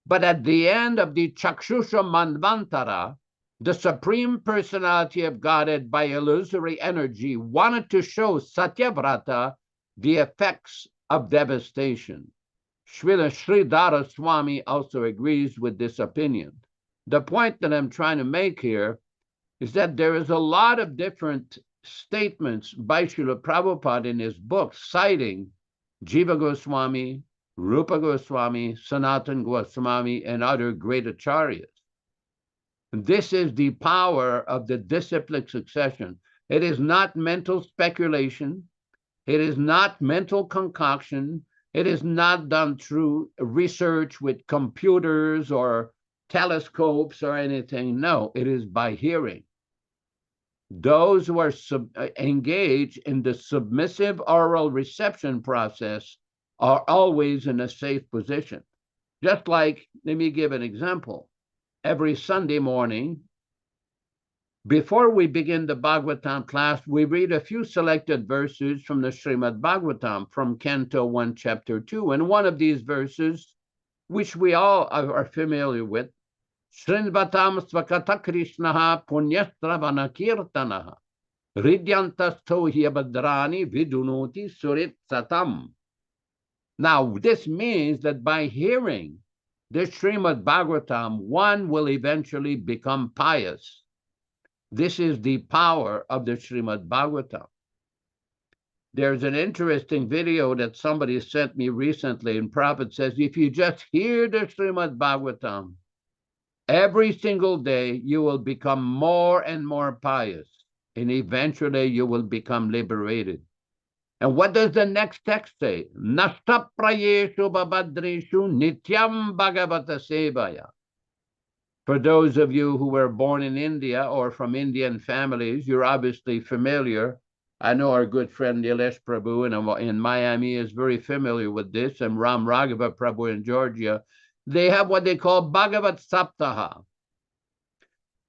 but at the end of the Chakshusha Manvantara, the Supreme Personality of Godhead by illusory energy wanted to show Satyavrata the effects of devastation. Srila Sridhara Swami also agrees with this opinion. The point that I'm trying to make here is that there is a lot of different statements by Srila Prabhupada in his books citing Jiva Goswami, Rupa Goswami, Sanatana Goswami, and other great acharyas. This is the power of the disciplic succession. It is not mental speculation. It is not mental concoction. It is not done through research with computers or telescopes or anything. No, it is by hearing. Those who are engaged in the submissive oral reception process are always in a safe position. Just like, let me give an example. Every Sunday morning, before we begin the Bhagavatam class, we read a few selected verses from the Srimad Bhagavatam from Canto 1, Chapter 2. And one of these verses, which we all are familiar with, Srinvatam Svakata Krishnaha Punyastravana Kirtanaha Ridyantasto Hyabadrani Vidunoti Surit Satam. Now, this means that by hearing the Srimad Bhagavatam, one will eventually become pious. This is the power of the Srimad Bhagavatam. There's an interesting video that somebody sent me recently, and Prabhupada says, if you just hear the Srimad Bhagavatam, every single day you will become more and more pious, and eventually you will become liberated. And what does the next text say? Nashtaprayeshu babadreshu nityam bhagavata sevaya. For those of you who were born in India or from Indian families, you're obviously familiar. I know our good friend Nilesh Prabhu in Miami is very familiar with this, and Ram Raghava Prabhu in Georgia. They have what they call Bhagavat Saptaha.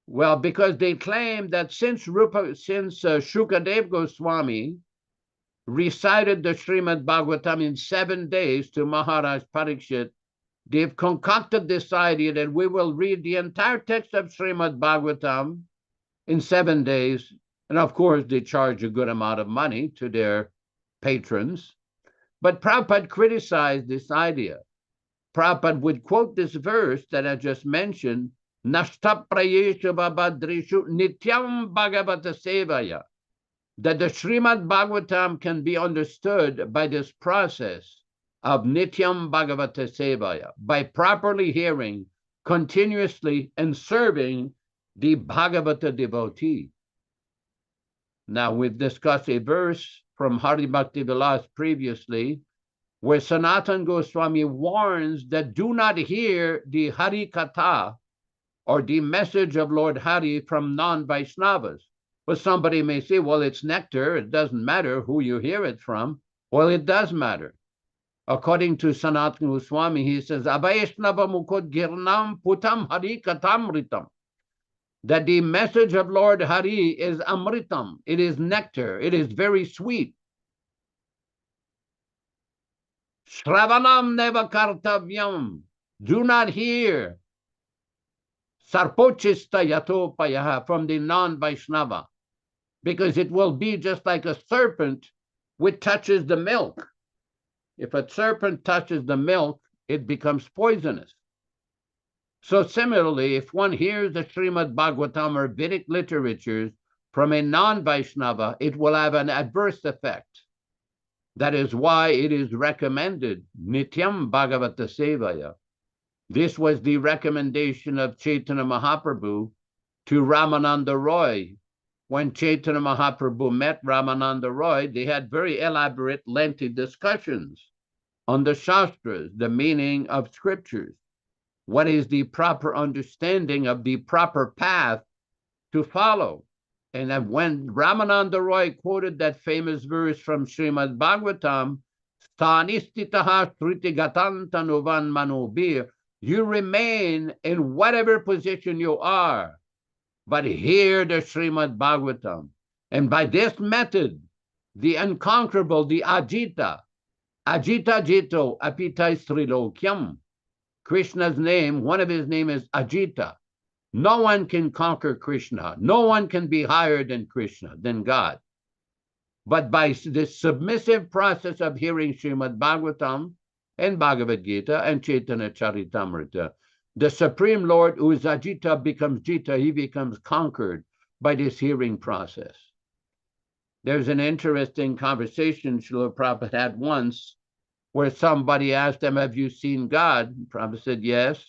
Well, because they claim that since Shukadev Goswami recited the Srimad Bhagavatam in 7 days to Maharaj Parikshit, they've concocted this idea that we will read the entire text of Srimad Bhagavatam in 7 days. And of course, they charge a good amount of money to their patrons. But Prabhupada criticized this idea. Prabhupada would quote this verse that I just mentioned, Nashtaprayeshu babadreshu nityam bhagavata sevaya, that the Srimad Bhagavatam can be understood by this process of Nityam Bhagavata Sevaya, by properly hearing, continuously, and serving the Bhagavata devotee. Now, we've discussed a verse from Hari Bhakti Vilas previously, where Sanatana Goswami warns that do not hear the Hari Katha, or the message of Lord Hari, from non-Vaishnavas. Well, somebody may say, well, it's nectar. It doesn't matter who you hear it from. Well, it does matter. According to Sanatana Goswami, he says, Avaishnava mukod girnam putam hari katamritam. That the message of Lord Hari is amritam. It is nectar. It is very sweet. Shravanam neva kartavyam. Do not hear. Sarpochista yatopayaha, from the non-Vaishnava, because it will be just like a serpent which touches the milk. If a serpent touches the milk, it becomes poisonous. So similarly, if one hears the Srimad Bhagavatam or Vedic literatures from a non-Vaishnava, it will have an adverse effect. That is why it is recommended, Nityam Bhagavata Sevaya. This was the recommendation of Chaitanya Mahaprabhu to Ramananda Roy. When Chaitanya Mahaprabhu met Ramananda Roy, they had very elaborate, lengthy discussions on the Shastras, the meaning of scriptures. What is the proper understanding of the proper path to follow? And when Ramananda Roy quoted that famous verse from Srimad Bhagavatam, Sthanistitaha Sritigatantanuvan Manobir, you remain in whatever position you are, but hear the Srimad Bhagavatam. And by this method, the unconquerable, the Ajita Jito Apitai Srilokyam, Krishna's name, one of his name is Ajita. No one can conquer Krishna. No one can be higher than Krishna, than God. But by this submissive process of hearing Srimad Bhagavatam and Bhagavad Gita and Chaitanya Charitamrita, the Supreme Lord, who is Ajita, becomes Jita. He becomes conquered by this hearing process. There's an interesting conversation Srila Prabhupada had once where somebody asked him, have you seen God? Prabhupada said, yes.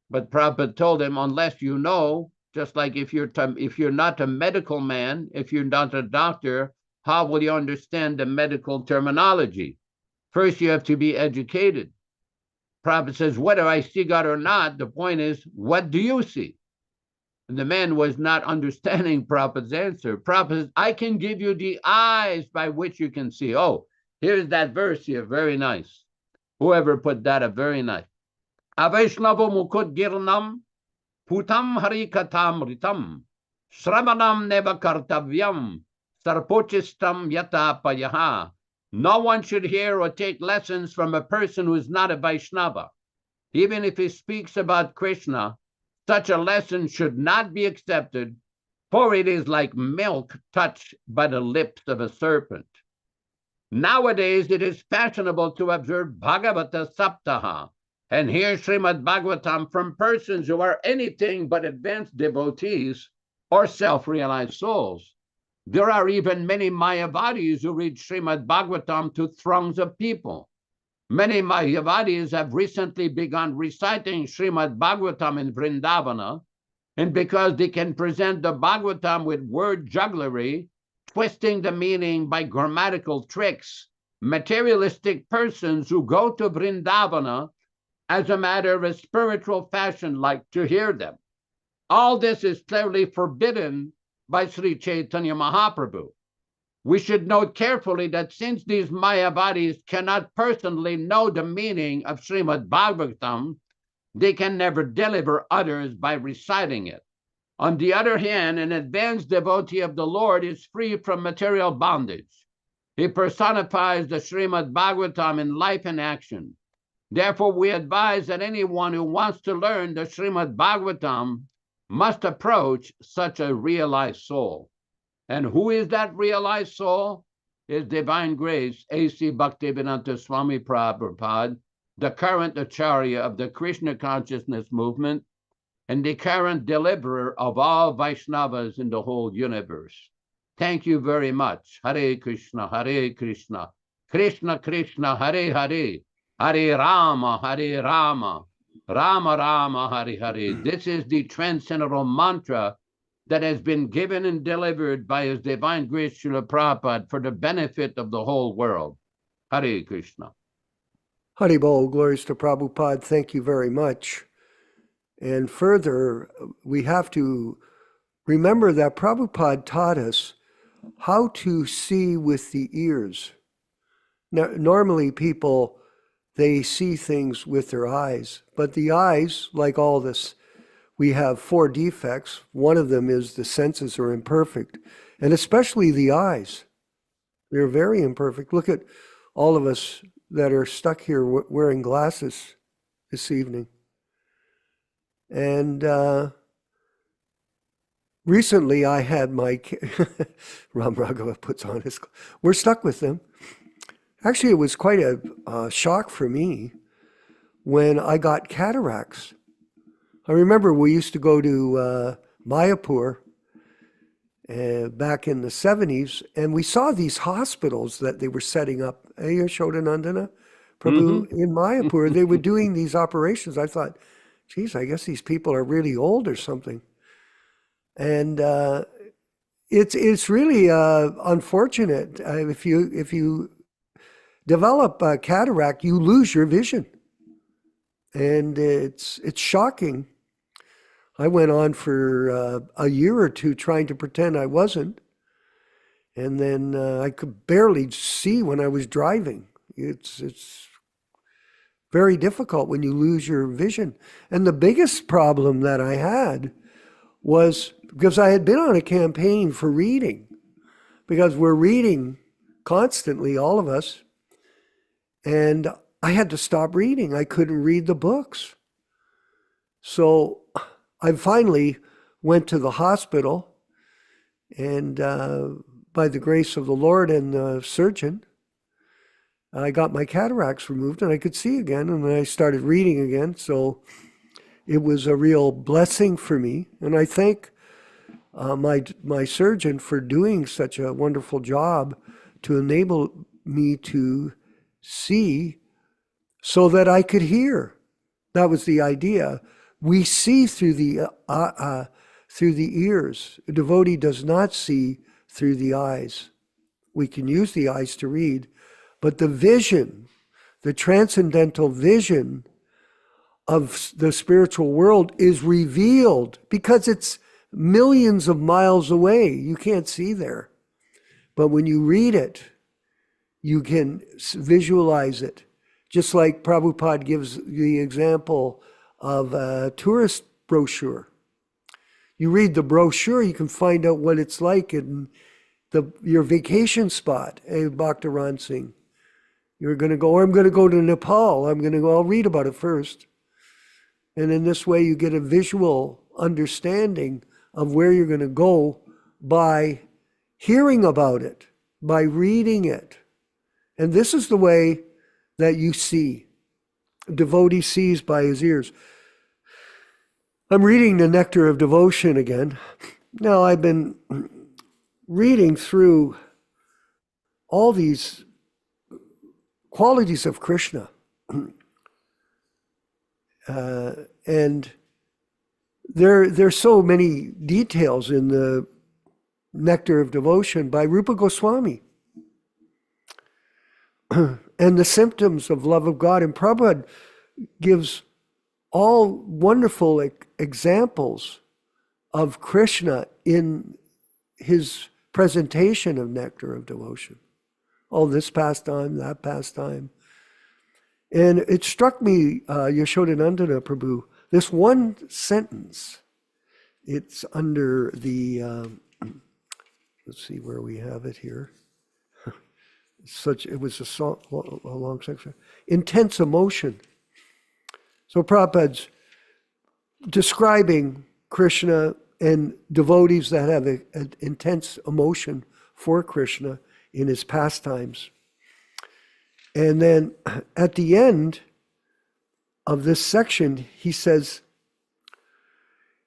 But Prabhupada told him, unless you know, just like if you're not a medical man, if you're not a doctor, how will you understand the medical terminology? First, you have to be educated. Prabhupada says, whether I see God or not, the point is, what do you see? And the man was not understanding Prabhupada's answer. Prabhupada says, I can give you the eyes by which you can see. Oh, here's that verse here. Very nice. Whoever put that up, very nice. Avaishnavo mukut girnam putam harikatam ritam shravanam neva kartavyam sarpochistam yata payaha. No one should hear or take lessons from a person who is not a Vaishnava. Even if he speaks about Krishna, such a lesson should not be accepted, for it is like milk touched by the lips of a serpent. Nowadays, it is fashionable to observe Bhagavata Saptaha and hear Srimad Bhagavatam from persons who are anything but advanced devotees or self-realized souls. There are even many Mayavadis who read Srimad Bhagavatam to throngs of people. Many Mayavadis have recently begun reciting Srimad Bhagavatam in Vrindavana, and because they can present the Bhagavatam with word jugglery, twisting the meaning by grammatical tricks, materialistic persons who go to Vrindavana as a matter of a spiritual fashion like to hear them. All this is clearly forbidden by Sri Chaitanya Mahaprabhu. We should note carefully that since these Mayavadis cannot personally know the meaning of Srimad Bhagavatam, they can never deliver others by reciting it. On the other hand, an advanced devotee of the Lord is free from material bondage. He personifies the Srimad Bhagavatam in life and action. Therefore, we advise that anyone who wants to learn the Srimad Bhagavatam must approach such a realized soul. And who is that realized soul? His Divine Grace, A.C. Bhaktivedanta Swami Prabhupada, the current Acharya of the Krishna Consciousness Movement, and the current deliverer of all Vaishnavas in the whole universe. Thank you very much. Hare Krishna, Krishna Krishna, Hare Hare, Hare Rama, Rama Rama, Hare Hare. This is the transcendental mantra that has been given and delivered by His Divine Grace Srila Prabhupada for the benefit of the whole world. Hare Krishna. Hari Bol, glories to Prabhupada. Thank you very much. And further, we have to remember that Prabhupada taught us how to see with the ears. Now, normally people, they see things with their eyes, but the eyes, like all this, we have 4 defects. One of them is the senses are imperfect, and especially the eyes. They're very imperfect. Look at all of us that are stuck here wearing glasses this evening. And recently I had my, Ram Raghava puts on his, we're stuck with them. Actually, it was quite a shock for me when I got cataracts. I remember we used to go to Mayapur back in the 70s, and we saw these hospitals that they were setting up. Yashodanandana, Prabhu, in Mayapur, they were doing these operations. I thought, geez, I guess these people are really old or something. And it's really unfortunate. If you develop a cataract, you lose your vision, and it's shocking. I went on for a year or two trying to pretend I wasn't, and then I could barely see when I was driving. It's very difficult when you lose your vision. And the biggest problem that I had was because I had been on a campaign for reading, because we're reading constantly, all of us, and I had to stop reading. I couldn't read the books. So I finally went to the hospital, and by the grace of the Lord and the surgeon, I got my cataracts removed and I could see again, and then I started reading again. So it was a real blessing for me, and I thank my surgeon for doing such a wonderful job to enable me to see so that I could hear. That was the idea. We see through the ears. A devotee does not see through the eyes. We can use the eyes to read, but the vision, the transcendental vision of the spiritual world is revealed because it's millions of miles away. You can't see there. But when you read it, you can visualize it. Just like Prabhupada gives the example of a tourist brochure. You read the brochure, you can find out what it's like in your vacation spot. Hey, Bhakta Singh, you're going to go, or I'm going to go to Nepal. I'll read about it first. And in this way, you get a visual understanding of where you're going to go by hearing about it, by reading it. And this is the way that you see. A devotee sees by his ears. I'm reading the Nectar of Devotion again. Now, I've been reading through all these qualities of Krishna. And there's so many details in the Nectar of Devotion by Rupa Goswami. And the symptoms of love of God. And Prabhupada gives all wonderful examples of Krishna in his presentation of Nectar of Devotion. Oh, this pastime, that pastime. And it struck me, Yashodanandana Prabhu, this one sentence. It's under the, let's see where we have it here. It was a long section. Intense emotion. So Prabhupada's describing Krishna and devotees that have an intense emotion for Krishna in his pastimes. And then at the end of this section, he says,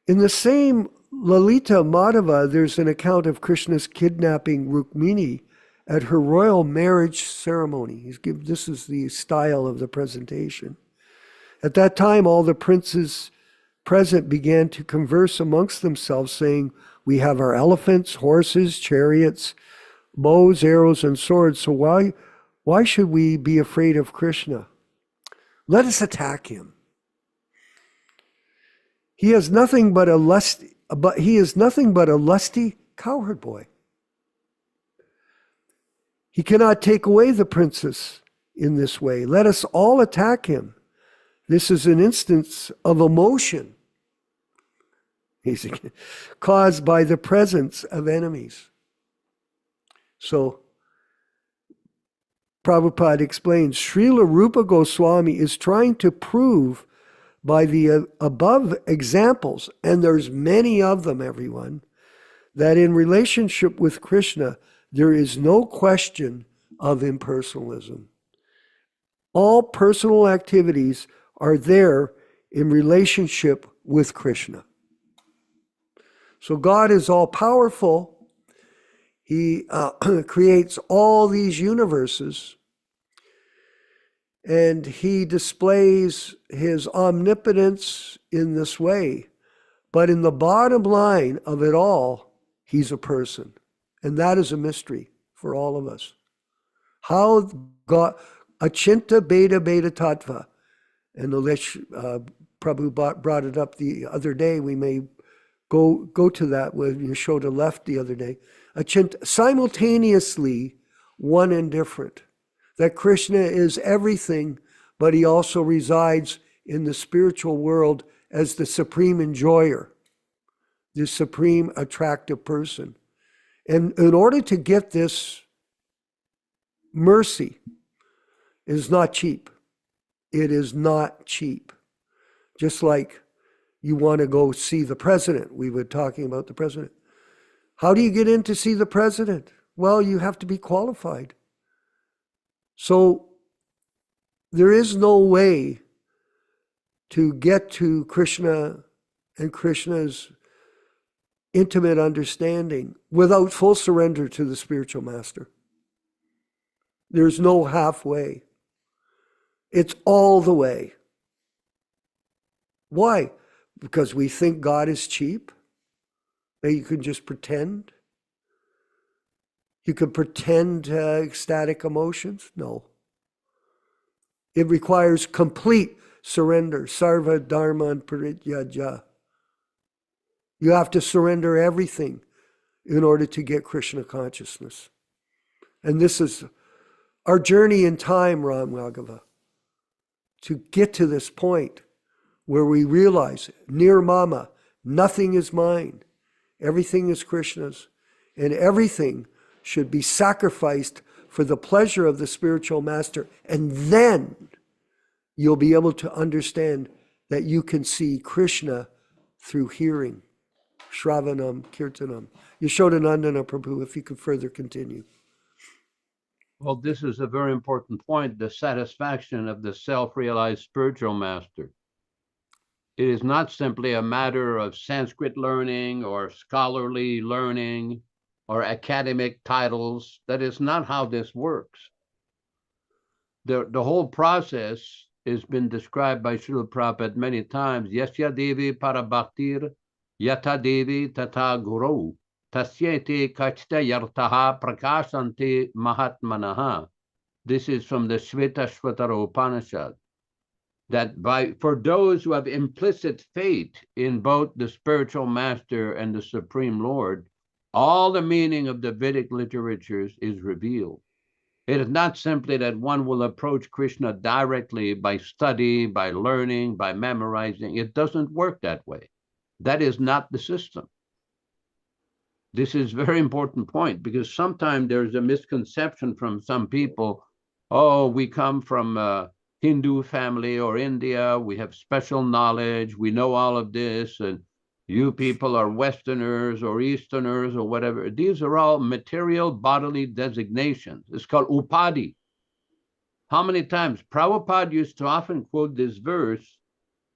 in the same Lalita Madhava, there's an account of Krishna's kidnapping Rukmini at her royal marriage ceremony. This is the style of the presentation. At that time, all the princes present began to converse amongst themselves, saying, we have our elephants, horses, chariots, bows, arrows, and swords, so why should we be afraid of Krishna? Let us attack him. He is nothing but a lusty cowherd boy. He cannot take away the princess in this way. Let us all attack him. This is an instance of emotion caused by the presence of enemies. So, Prabhupada explains, Srila Rupa Goswami is trying to prove by the above examples, and there's many of them, everyone, that in relationship with Krishna, there is no question of impersonalism. All personal activities are there in relationship with Krishna. So God is all powerful. He creates all these universes, and he displays his omnipotence in this way. But in the bottom line of it all, he's a person. And that is a mystery for all of us. How God, Achinta Beta Beta Tattva, and Prabhu brought it up the other day. We may go to that when you showed a left the other day. Achinta, simultaneously one and different. That Krishna is everything, but he also resides in the spiritual world as the supreme enjoyer, the supreme attractive person. And in order to get this mercy, it is not cheap. It is not cheap. Just like you want to go see the president. We were talking about the president. How do you get in to see the president? Well, you have to be qualified. So there is no way to get to Krishna and Krishna's intimate understanding without full surrender to the spiritual master. There's no halfway. It's all the way. Why? Because we think God is cheap? That you can just pretend? You can pretend ecstatic emotions? No. It requires complete surrender. Sarva dharman parityaja. You have to surrender everything in order to get Krishna consciousness. And this is our journey in time, Ram Raghava, to get to this point where we realize, Nirmama, nothing is mine. Everything is Krishna's. And everything should be sacrificed for the pleasure of the spiritual master. And then you'll be able to understand that you can see Krishna through hearing. Shravanam, Kirtanam. Yashodanandana Prabhu, if you could further continue. Well, this is a very important point, the satisfaction of the self-realized spiritual master. It is not simply a matter of Sanskrit learning or scholarly learning or academic titles. That is not how this works. The whole process has been described by Srila Prabhupada many times. Yasya Devi Parabhaktir Yata Devi Tata Guru Tasyete Kachta Yartaha Prakasante Mahatmanaha. This is from the Shvetashvatara Upanishad. That for those who have implicit faith in both the spiritual master and the Supreme Lord, all the meaning of the Vedic literatures is revealed. It is not simply that one will approach Krishna directly by study, by learning, by memorizing. It doesn't work that way. That is not the system. This is a very important point, because sometimes there's a misconception from some people, oh, we come from a Hindu family or India, we have special knowledge, we know all of this, and you people are Westerners or Easterners or whatever. These are all material bodily designations. It's called upadi. How many times? Prabhupada used to often quote this verse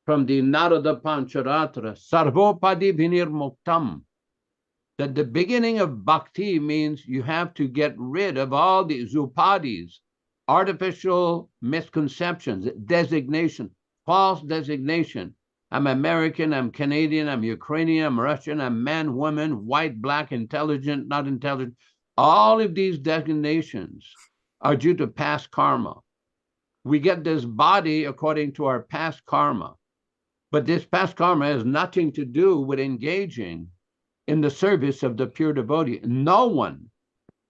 from the Narada Pancharatra, Sarvopadi Vinir Muktam, that the beginning of bhakti means you have to get rid of all these upadis, artificial misconceptions, designation, false designation. I'm American, I'm Canadian, I'm Ukrainian, I'm Russian, I'm man, woman, white, black, intelligent, not intelligent. All of these designations are due to past karma. We get this body according to our past karma. But this past karma has nothing to do with engaging in the service of the pure devotee. No one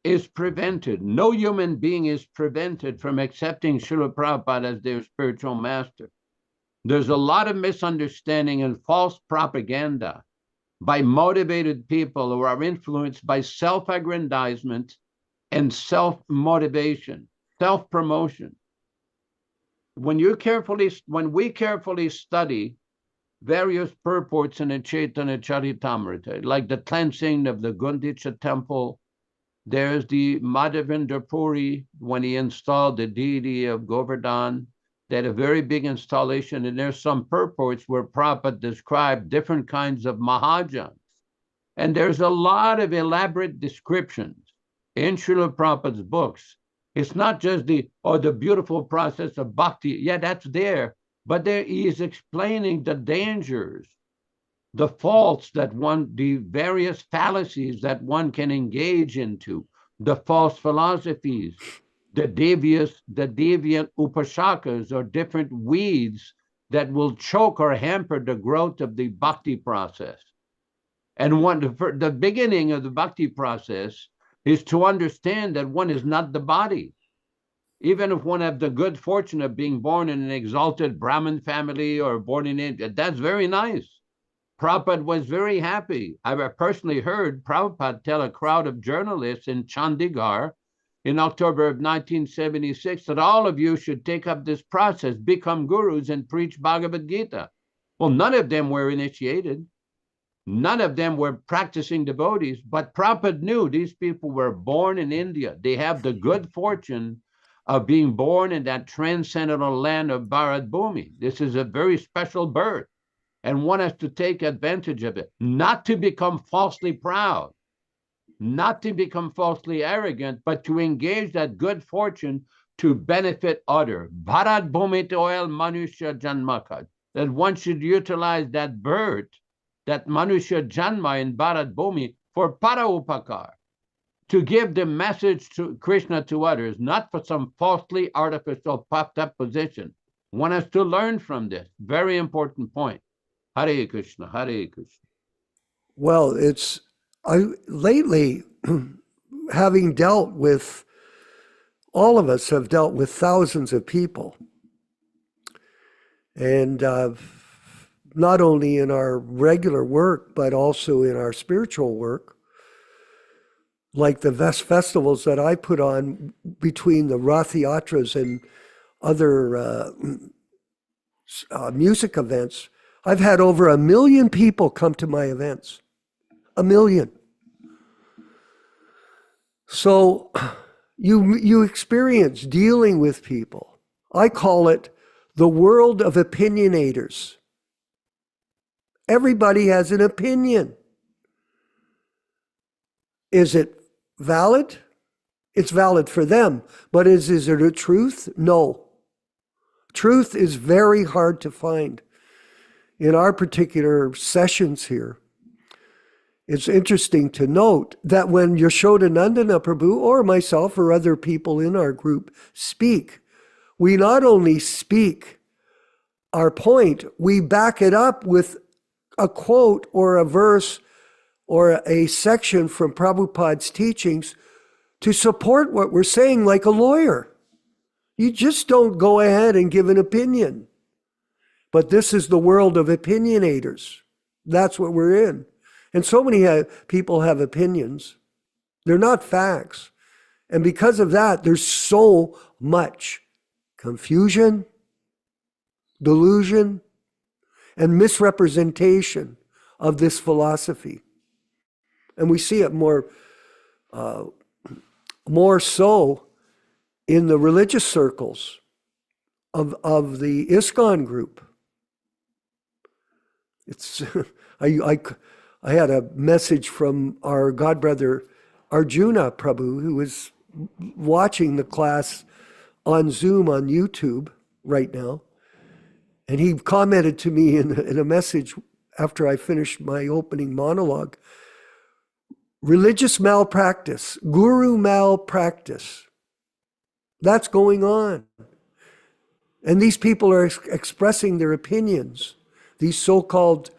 is prevented, no human being is prevented from accepting Srila Prabhupada as their spiritual master. There's a lot of misunderstanding and false propaganda by motivated people who are influenced by self-aggrandizement and self-motivation, self-promotion. When we carefully study various purports in the Chaitanya Charitamrita, like the cleansing of the Gundicha temple, there's the Madhavendra Puri, when he installed the deity of Govardhan. They had a very big installation, and there's some purports where Prabhupada described different kinds of Mahajans. And there's a lot of elaborate descriptions in Srila Prabhupada's books. It's not just the beautiful process of bhakti. Yeah, that's there. But there he is explaining the dangers, the faults the various fallacies that one can engage into, the false philosophies, the deviant upashakas, or different weeds that will choke or hamper the growth of the bhakti process. And the beginning of the bhakti process is to understand that one is not the body. Even if one has the good fortune of being born in an exalted Brahmin family or born in India, that's very nice. Prabhupada was very happy. I personally heard Prabhupada tell a crowd of journalists in Chandigarh in October of 1976 that all of you should take up this process, become gurus, and preach Bhagavad Gita. Well, none of them were initiated. None of them were practicing devotees, but Prabhupada knew these people were born in India. They have the good fortune of being born in that transcendental land of Bharat Bhumi. This is a very special birth, and one has to take advantage of it, not to become falsely proud, not to become falsely arrogant, but to engage that good fortune to benefit others. Bharat Bhumi toil manusya janmaka. That one should utilize that birth, that manusya janma in Bharat Bhumi, for para upakar, to give the message to Krishna to others, not for some falsely artificial puffed up position. One has to learn from this. Very important point. Hare Krishna, Hare Krishna. Well, I lately, having dealt with, all of us have dealt with thousands of people. And not only in our regular work, but also in our spiritual work, like the festivals that I put on between the Rath Yatras and other music events. I've had over 1 million people come to my events. 1 million. So you experience dealing with people. I call it the world of opinionators. Everybody has an opinion. Is it valid? It's valid for them. But is it a truth? No. Truth is very hard to find. In our particular sessions here, it's interesting to note that when Yashodanandana Prabhu or myself or other people in our group speak, we not only speak our point, we back it up with a quote or a verse or a section from Prabhupada's teachings to support what we're saying, like a lawyer. You just don't go ahead and give an opinion. But this is the world of opinionators. That's what we're in. And so many people have opinions. They're not facts. And because of that, there's so much confusion, delusion, and misrepresentation of this philosophy. And we see it more so in the religious circles of the ISKCON group. It's I had a message from our godbrother Arjuna Prabhu, who was watching the class on Zoom on YouTube right now. And he commented to me in a message after I finished my opening monologue, religious malpractice, guru malpractice. That's going on. And these people are expressing their opinions, these so-called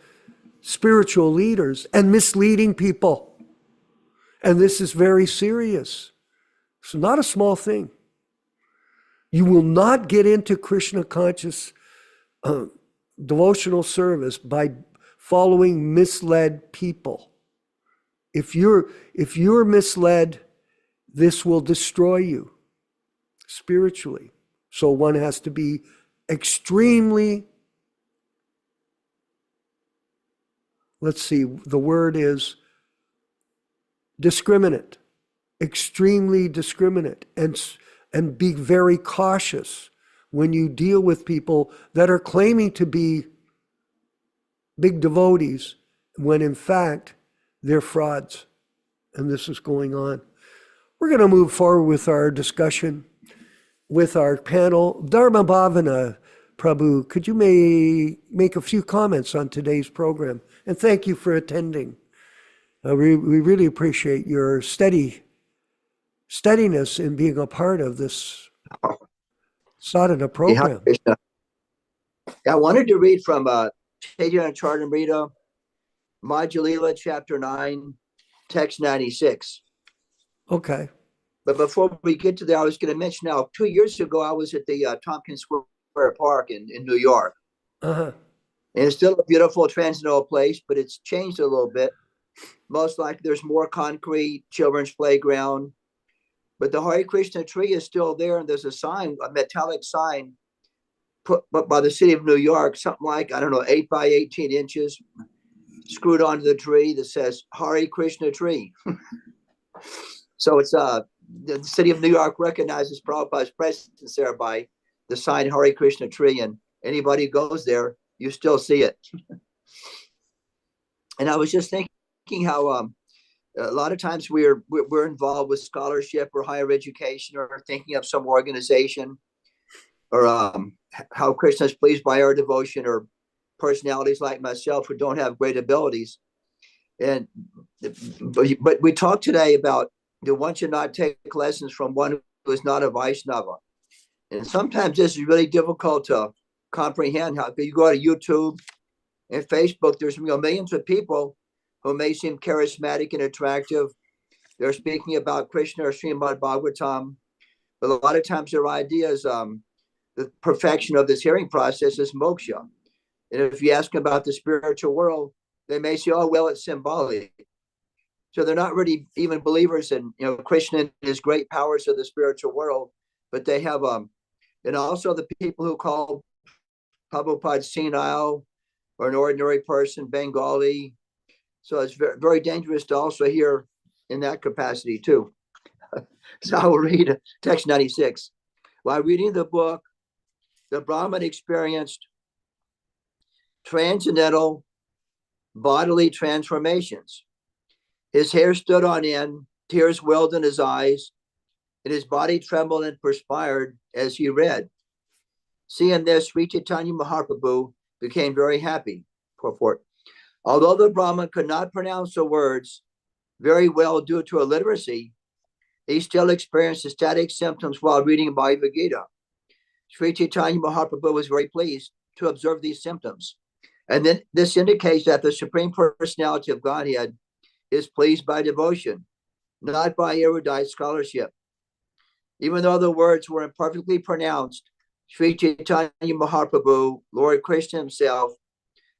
spiritual leaders, and misleading people. And this is very serious. It's not a small thing. You will not get into Krishna conscious devotional service by following misled people. If you're misled, this will destroy you spiritually. So one has to be extremely, the word is discriminate, extremely discriminate, and be very cautious when you deal with people that are claiming to be big devotees, when in fact they're frauds. And this is going on. We're going to move forward with our discussion with our panel. Dharma Bhavana, Prabhu, could you make a few comments on today's program? And thank you for attending. We really appreciate your steadiness in being a part of this sadhana program. Yeah, I wanted to read from Chaitanya Charitamrita, Madhya-lila, chapter 9, text 96. Okay. But before we get to there, I was going to mention now, 2 years ago, I was at the Tompkins Square Park in New York. Uh-huh. And it's still a beautiful transcendental place, but it's changed a little bit. Most likely there's more concrete, children's playground. But the Hare Krishna tree is still there, and there's a sign, a metallic sign put by the city of New York, something like, 8 by 18 inches, screwed onto the tree that says Hare Krishna tree. So it's the city of New York recognizes Prabhupada's presence there by the sign Hare Krishna tree, and anybody who goes there, you still see it. And I was just thinking how a lot of times we're involved with scholarship or higher education, or thinking of some organization, or how Krishna is pleased by our devotion, or personalities like myself who don't have great abilities. But we talked today about one should not take lessons from one who is not a Vaishnava. And sometimes this is really difficult to comprehend. How you go to YouTube and Facebook, there's millions of people who may seem charismatic and attractive. They're speaking about Krishna or Srimad Bhagavatam, but a lot of times their idea is the perfection of this hearing process is moksha. And if you ask them about the spiritual world, they may say, oh, well, it's symbolic. So they're not really even believers in, Krishna and his great powers of the spiritual world, but they have, and also the people who call Prabhupada senile or an ordinary person, Bengali. So it's very, very dangerous to also hear in that capacity too. So I will read text 96. While reading the book, the Brahmin experienced transcendental bodily transformations. His hair stood on end, tears welled in his eyes, and his body trembled and perspired as he read. Seeing this, Sri Chaitanya Mahaprabhu became very happy. Purport. Although the Brahmin could not pronounce the words very well due to illiteracy, he still experienced ecstatic symptoms while reading Bhagavad Gita. Sri Chaitanya Mahaprabhu was very pleased to observe these symptoms. And then this indicates that the Supreme Personality of Godhead is pleased by devotion, not by erudite scholarship. Even though the words were imperfectly pronounced, Sri Chaitanya Mahaprabhu, Lord Krishna himself,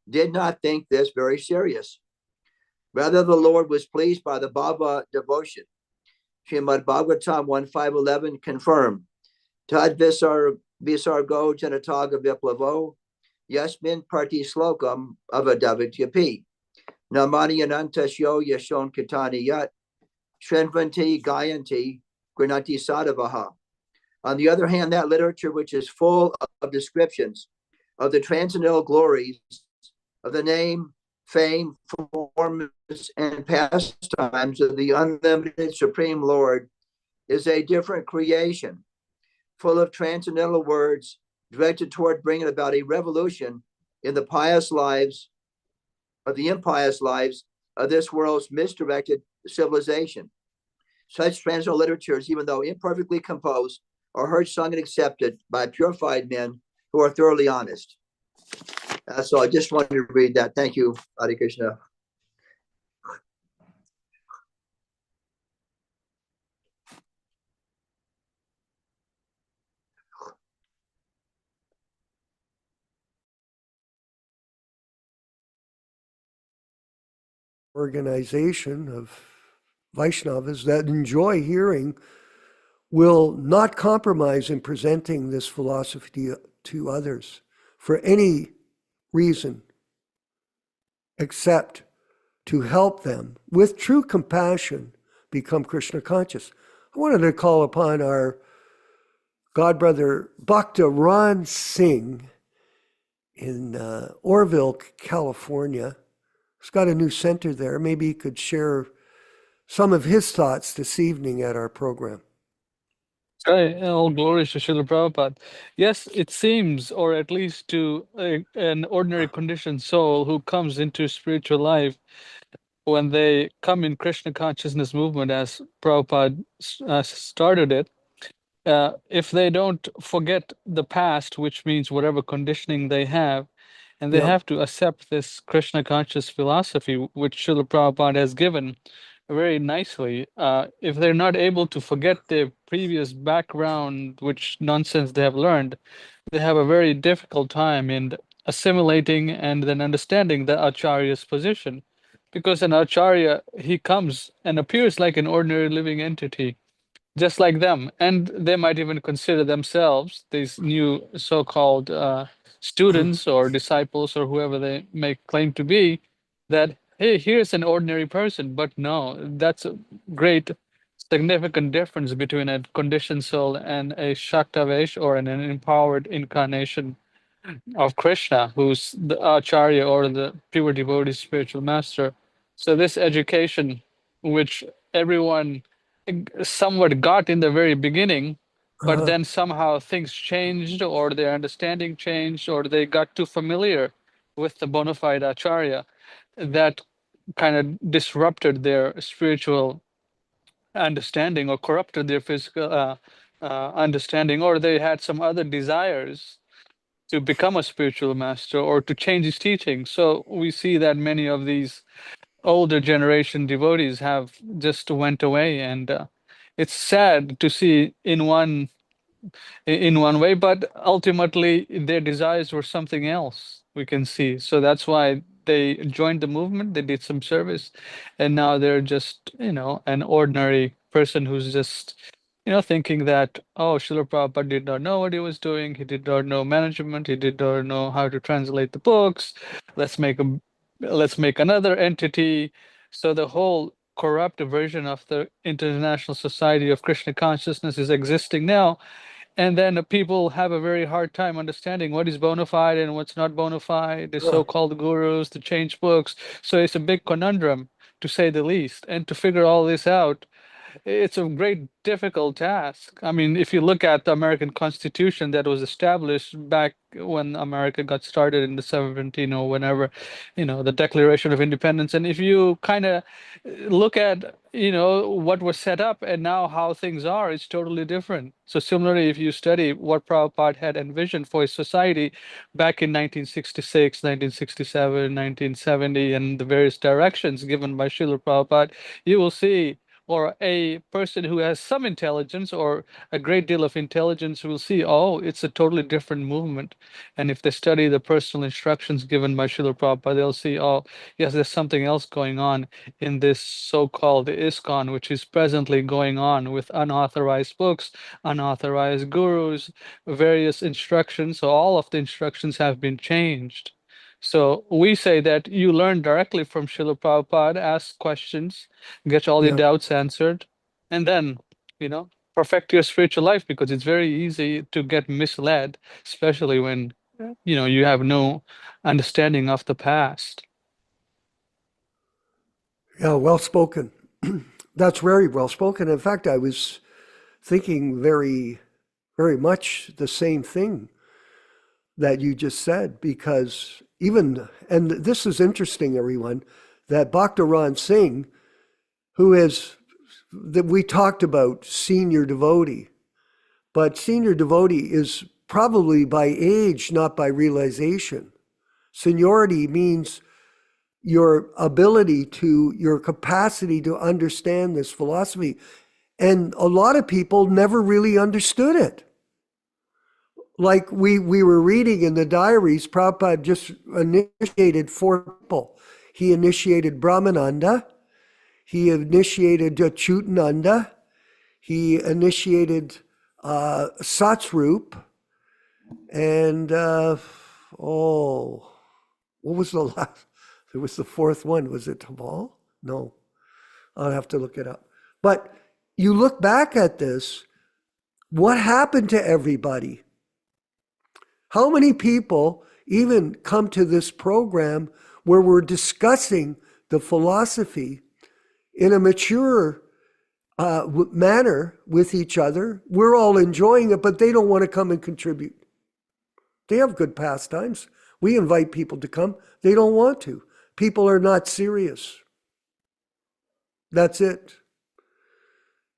did not think this very serious. Rather, the Lord was pleased by the Bhava devotion. Srimad Bhagavatam 1.5.11 confirmed, Tad visargo janataga viplavo, yasmin parti slokam avadavatyapi. Namani anantasyo yashon kitani yat, shrenvanti gayanti granati sadavaha. On the other hand, that literature, which is full of descriptions of the transcendental glories of the name, fame, performance, and pastimes of the unlimited Supreme Lord, is a different creation, full of transcendental words directed toward bringing about a revolution in the pious lives of the impious lives of this world's misdirected civilization. Such transcendental literatures, even though imperfectly composed, are heard, sung, and accepted by purified men who are thoroughly honest. So I just wanted to read that. Thank you, Hare Krishna. Organization of Vaishnavas that enjoy hearing will not compromise in presenting this philosophy to others for any reason except to help them with true compassion become Krishna conscious. I wanted to call upon our godbrother Bhakta Ron Singh in Oroville, California. He's got a new center there. Maybe he could share some of his thoughts this evening at our program. Hi, all glories to Srila Prabhupada. Yes, it seems, or at least to an ordinary conditioned soul who comes into spiritual life, when they come in Krishna consciousness movement, as Prabhupada started it, if they don't forget the past, which means whatever conditioning they have, and they Yep. have to accept this Krishna conscious philosophy, which Srila Prabhupada has given very nicely. If they're not able to forget their previous background, which nonsense they have learned, they have a very difficult time in assimilating and then understanding the Acharya's position. Because an Acharya, he comes and appears like an ordinary living entity, just like them. And they might even consider themselves, these new so-called students or disciples or whoever they may claim to be, that, hey, here's an ordinary person. But no, that's a great significant difference between a conditioned soul and a Shaktavesh or an empowered incarnation of Krishna, who's the Acharya or the pure devotee spiritual master. So this education, which everyone somewhat got in the very beginning, but then somehow things changed, or their understanding changed, or they got too familiar with the bona fide Acharya, that kind of disrupted their spiritual understanding or corrupted their physical understanding, or they had some other desires to become a spiritual master or to change his teaching. So we see that many of these older generation devotees have just went away, and it's sad to see in one way, but ultimately their desires were something else, we can see. So that's why they joined the movement, they did some service, and now they're just, an ordinary person who's just, thinking that, oh, Srila Prabhupada did not know what he was doing, he did not know management, he did not know how to translate the books. Let's make another entity. So the whole corrupt version of the International Society of Krishna Consciousness is existing now, and then people have a very hard time understanding what is bona fide and what's not bona fide, the Huh. so-called gurus, the change books. So it's a big conundrum, to say the least. And to figure all this out, it's a great difficult task. I mean, if you look at the American Constitution that was established back when America got started in the 17 or whenever, the Declaration of Independence, and if you kind of look at, what was set up and now how things are, it's totally different. So similarly, if you study what Prabhupada had envisioned for his society back in 1966, 1967, 1970, and the various directions given by Srila Prabhupada, you will see, or a person who has some intelligence or a great deal of intelligence will see, oh, it's a totally different movement. And if they study the personal instructions given by Srila Prabhupada, they'll see, oh, yes, there's something else going on in this so-called ISKCON, which is presently going on with unauthorized books, unauthorized gurus, various instructions. So all of the instructions have been changed. So we say that you learn directly from Srila Prabhupada, ask questions, get all your Yeah. doubts answered, and then, perfect your spiritual life, because it's very easy to get misled, especially when, you have no understanding of the past. Yeah, well spoken. That's very well spoken. In fact, I was thinking very, very much the same thing that you just said, because and this is interesting, everyone, that Bhakta Singh, who is, that we talked about senior devotee, but senior devotee is probably by age, not by realization. Seniority means your ability your capacity to understand this philosophy. And a lot of people never really understood it. Like we were reading in the diaries, Prabhupada just initiated 4 people. He initiated Brahmananda, he initiated Achyutananda, he initiated Satsrup, and what was the last? There was the 4th one. Was it Tamal? No, I'll have to look it up. But you look back at this, what happened to everybody? How many people even come to this program where we're discussing the philosophy in a mature manner with each other? We're all enjoying it, but they don't want to come and contribute. They have good pastimes. We invite people to come. They don't want to. People are not serious. That's it.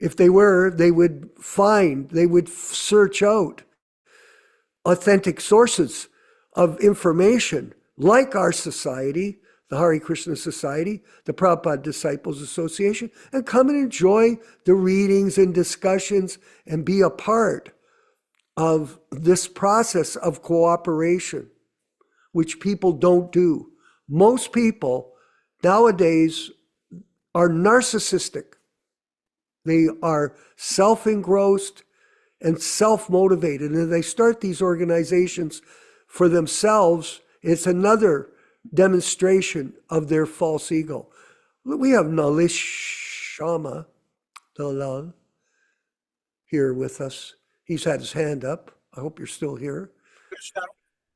If they were, they would search out authentic sources of information, like our society, the Hare Krishna Society, the Prabhupada Disciples Association, and come and enjoy the readings and discussions and be a part of this process of cooperation, which people don't do. Most people nowadays are narcissistic. They are self-engrossed and self-motivated, and they start these organizations for themselves. It's another demonstration of their false ego. We have Nalish Sharma Dalal here with us. He's had his hand up. I hope you're still here.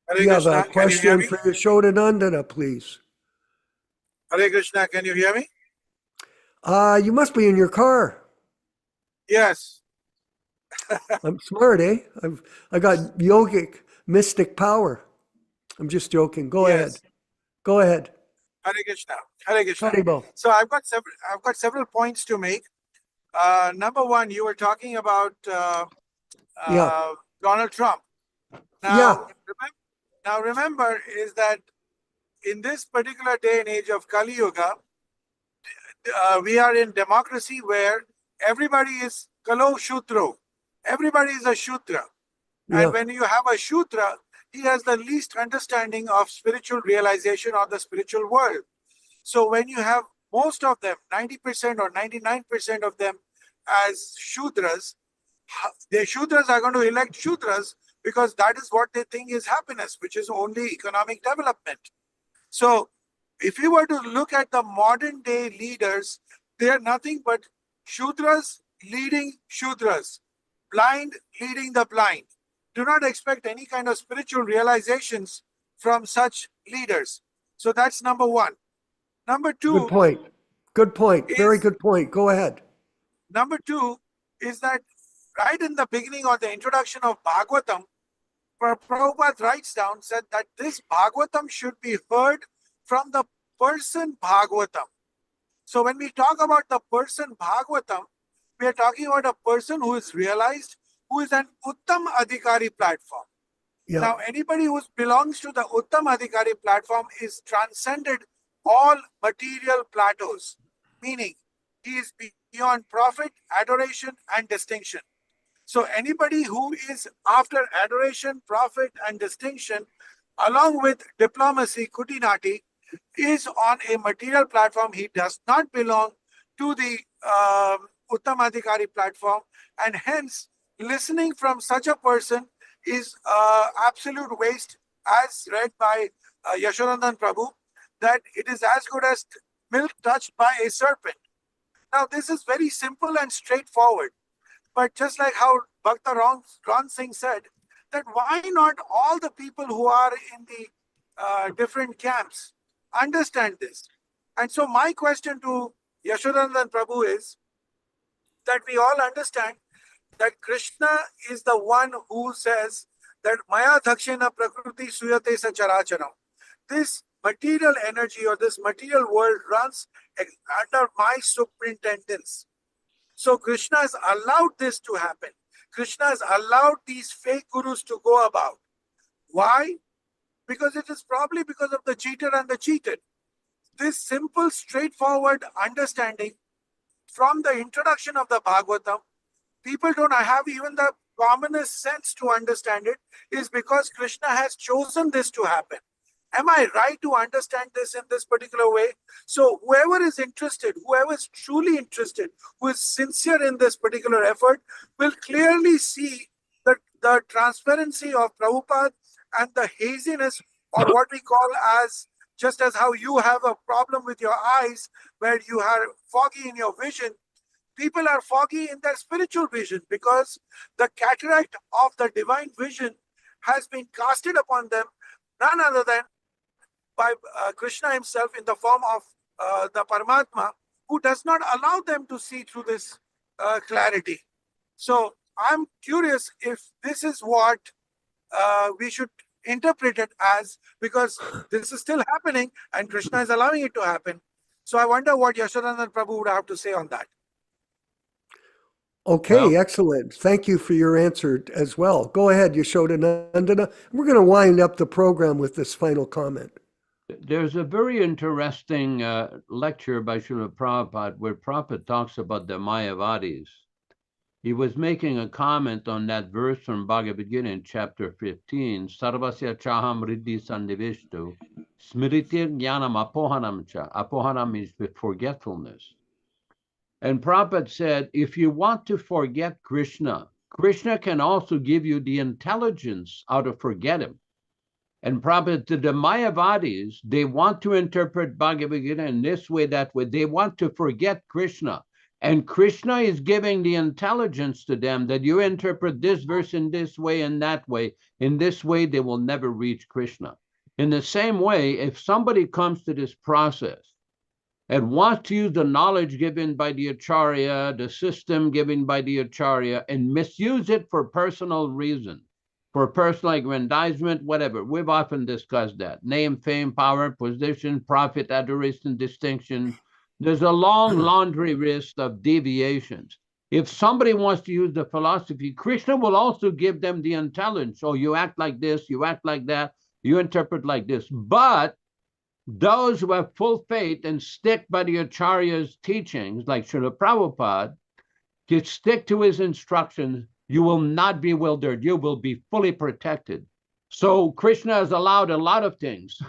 Hare You have a Krishna, can you hear question me? for Yashodanandana, please. Hare Krishna, can you hear me? You must be in your car. Yes. I'm smart, eh? I got yogic, mystic power. I'm just joking. Go ahead. Yes. Go ahead. Hare Krishna. Hare Krishna. Haribo. So I've got several points to make. Number one, you were talking about Yeah. Donald Trump. Yeah. Now remember is that in this particular day and age of Kali Yuga, we are in democracy where everybody is Kalo Shutro. Everybody is a Shutra. Yeah. And when you have a Shutra, he has the least understanding of spiritual realization of the spiritual world. So when you have most of them, 90% or 99% of them as Shudras, the Shudras are going to elect Shudras because that is what they think is happiness, which is only economic development. So if you were to look at the modern day leaders, they are nothing but Shudras leading Shudras, blind leading the blind. Do not expect any kind of spiritual realizations from such leaders. So that's number one. Number two. Good point. Good point. Very is- good point. Go ahead. Number two is that right in the beginning or the introduction of Bhagavatam, Prabhupada writes down, said that this Bhagavatam should be heard from the person Bhagavatam. So when we talk about the person Bhagavatam, we are talking about a person who is realized, who is an Uttam Adhikari platform. Yeah. Now, anybody who belongs to the Uttam Adhikari platform is transcended all material plateaus, meaning he is beyond profit, adoration, and distinction. So anybody who is after adoration, profit, and distinction, along with diplomacy, kutinati, is on a material platform. He does not belong to the Uttam Adhikari platform, and hence listening from such a person is absolute waste, as read by Yashodanand Prabhu, that it is as good as milk touched by a serpent. Now, this is very simple and straightforward. But just like how Bhakta Ron Singh said, that why not all the people who are in the different camps understand this? And so my question to Yashodanand Prabhu is that we all understand that Krishna is the one who says that Maya Dhakshena Prakriti Suyate Sacharacharam. This material energy or this material world runs under my superintendence. So Krishna has allowed this to happen. Krishna has allowed these fake gurus to go about. Why? Because it is probably because of the cheater and the cheated. This simple, straightforward understanding from the introduction of the Bhagavatam, people don't have even the commonest sense to understand it, is because Krishna has chosen this to happen. Am I right to understand this in this particular way? So whoever is interested, whoever is truly interested, who is sincere in this particular effort, will clearly see the transparency of Prabhupada and the haziness, or what we call as, just as how you have a problem with your eyes, where you are foggy in your vision, people are foggy in their spiritual vision because the cataract of the divine vision has been casted upon them, none other than by Krishna himself in the form of the Paramatma, who does not allow them to see through this clarity. So I'm curious if this is what we should interpret it as, because this is still happening and Krishna is allowing it to happen. So I wonder what Yashodanand Prabhu would have to say on that. Okay, excellent. Thank you for your answer as well. Go ahead, Yashodananda. We're going to wind up the program with this final comment. There's a very interesting lecture by Srila Prabhupada where Prabhupada talks about the Mayavadis. He was making a comment on that verse from Bhagavad Gita in chapter 15, Sarvasya chaham riddhi sannivishtu, smritir jnanam apohanam cha. Apohanam means with forgetfulness. And Prabhupada said, if you want to forget Krishna, Krishna can also give you the intelligence how to forget him. And Prabhupada, to the Mayavadis, they want to interpret Bhagavad Gita in this way, that way. They want to forget Krishna. And Krishna is giving the intelligence to them that you interpret this verse in this way and that way. In this way, they will never reach Krishna. In the same way, if somebody comes to this process and wants to use the knowledge given by the Acharya, the system given by the Acharya, and misuse it for personal reasons, for personal aggrandizement, whatever. We've often discussed that. Name, fame, power, position, profit, adoration, distinction. There's a long laundry list of deviations. If somebody wants to use the philosophy, Krishna will also give them the intelligence. Oh, you act like this, you act like that, you interpret like this. But those who have full faith and stick by the Acharya's teachings, like Srila Prabhupada, to stick to his instructions, you will not be bewildered. You will be fully protected. So Krishna has allowed a lot of things.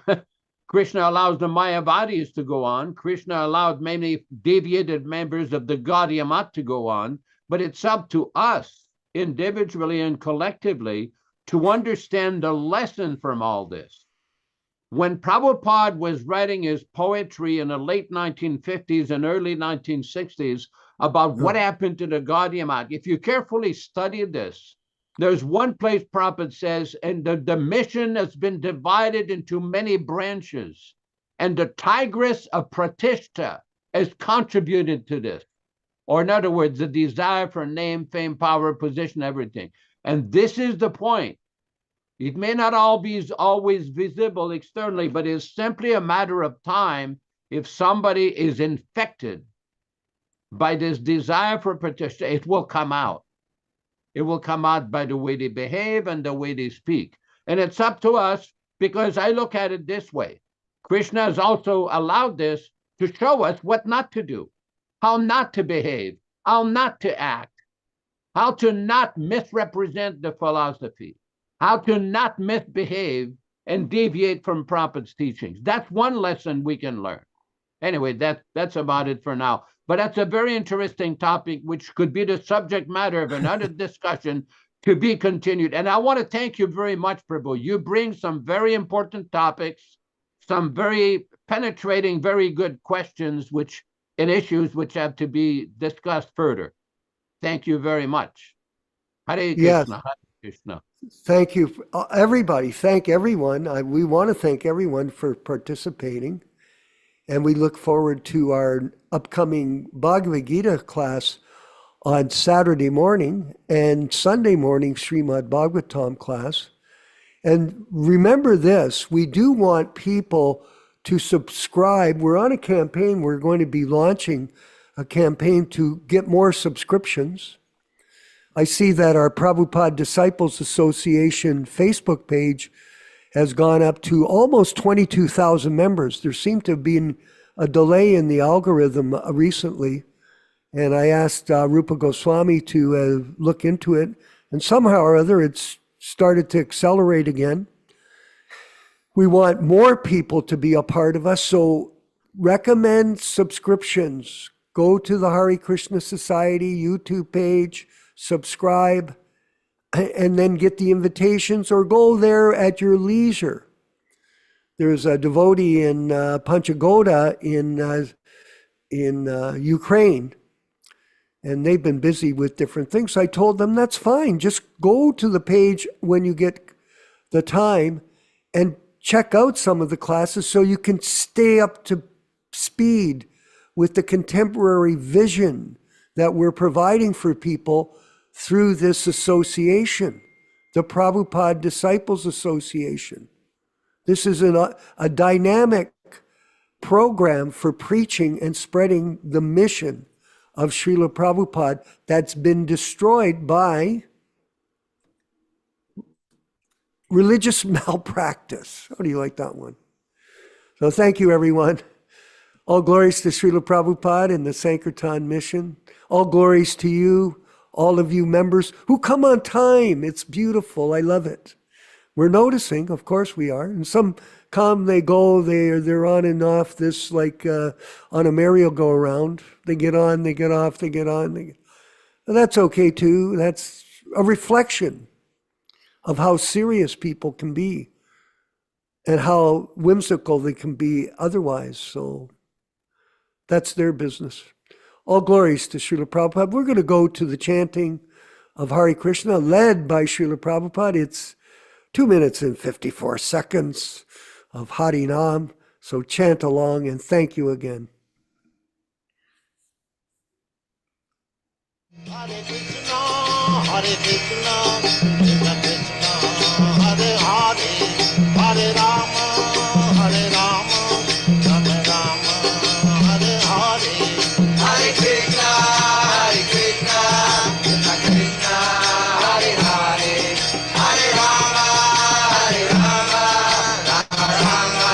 Krishna allows the Mayavadis to go on. Krishna allowed many deviated members of the Gaudiya Math to go on. But it's up to us, individually and collectively, to understand the lesson from all this. When Prabhupada was writing his poetry in the late 1950s and early 1960s about what happened to the Gaudiya Math, if you carefully study this, there's one place Prabhupada says, and the mission has been divided into many branches, and the tigress of Pratishta has contributed to this. Or in other words, the desire for name, fame, power, position, everything. And this is the point. It may not all be always visible externally, but it's simply a matter of time if somebody is infected by this desire for Pratishta, it will come out. It will come out by the way they behave and the way they speak. And it's up to us, because I look at it this way. Krishna has also allowed this to show us what not to do, how not to behave, how not to act, how to not misrepresent the philosophy, how to not misbehave and deviate from Prabhupada's teachings. That's one lesson we can learn. Anyway, that's about it for now. But that's a very interesting topic, which could be the subject matter of another discussion to be continued. And I want to thank you very much, Prabhu. You bring some very important topics, some very penetrating, very good questions and issues which have to be discussed further. Thank you very much. Hare Krishna. Yes. Hare Krishna. Thank you, everybody. Thank everyone. We want to thank everyone for participating. And we look forward to our upcoming Bhagavad Gita class on Saturday morning and Sunday morning Srimad Bhagavatam class. And remember this, we do want people to subscribe. We're on a campaign. We're going to be launching a campaign to get more subscriptions. I see that our Prabhupada Disciples Association Facebook page has gone up to almost 22,000 members. There seemed to have been a delay in the algorithm recently, and I asked Rupa Goswami to look into it, and somehow or other it's started to accelerate again. We want more people to be a part of us, so recommend subscriptions. Go to the Hare Krishna Society YouTube page, subscribe, and then get the invitations, or go there at your leisure. There's a devotee in Panchagoda in Ukraine, and they've been busy with different things. So I told them, that's fine. Just go to the page when you get the time and check out some of the classes so you can stay up to speed with the contemporary vision that we're providing for people through this association, the Prabhupada Disciples Association. This is a dynamic program for preaching and spreading the mission of Srila Prabhupada that's been destroyed by religious malpractice. How do you like that one? So thank you, everyone. All glories to Srila Prabhupada and the Sankirtan mission. All glories to you, all of you members who come on time. It's beautiful. I love it. We're noticing, of course we are. And some come, they go, they're on and off this like on a merry-go-round. They get on, they get off, they get on. And that's okay too. That's a reflection of how serious people can be and how whimsical they can be otherwise. So that's their business. All glories to Srila Prabhupada. We're going to go to the chanting of Hare Krishna led by Srila Prabhupada. It's 2 minutes and 54 seconds of Hari Nam. So chant along and thank you again. Hare Krishna, Hare Krishna, Krishna Krishna, Hare Hare, Hare Rama, Hare Rama, Rama Rama, Hare Hare. Hare Krishna, Hare Krishna, Krishna Krishna, Hare Hare, Hare Rama, Hare Rama, Rama Rama,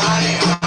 Hare Hare.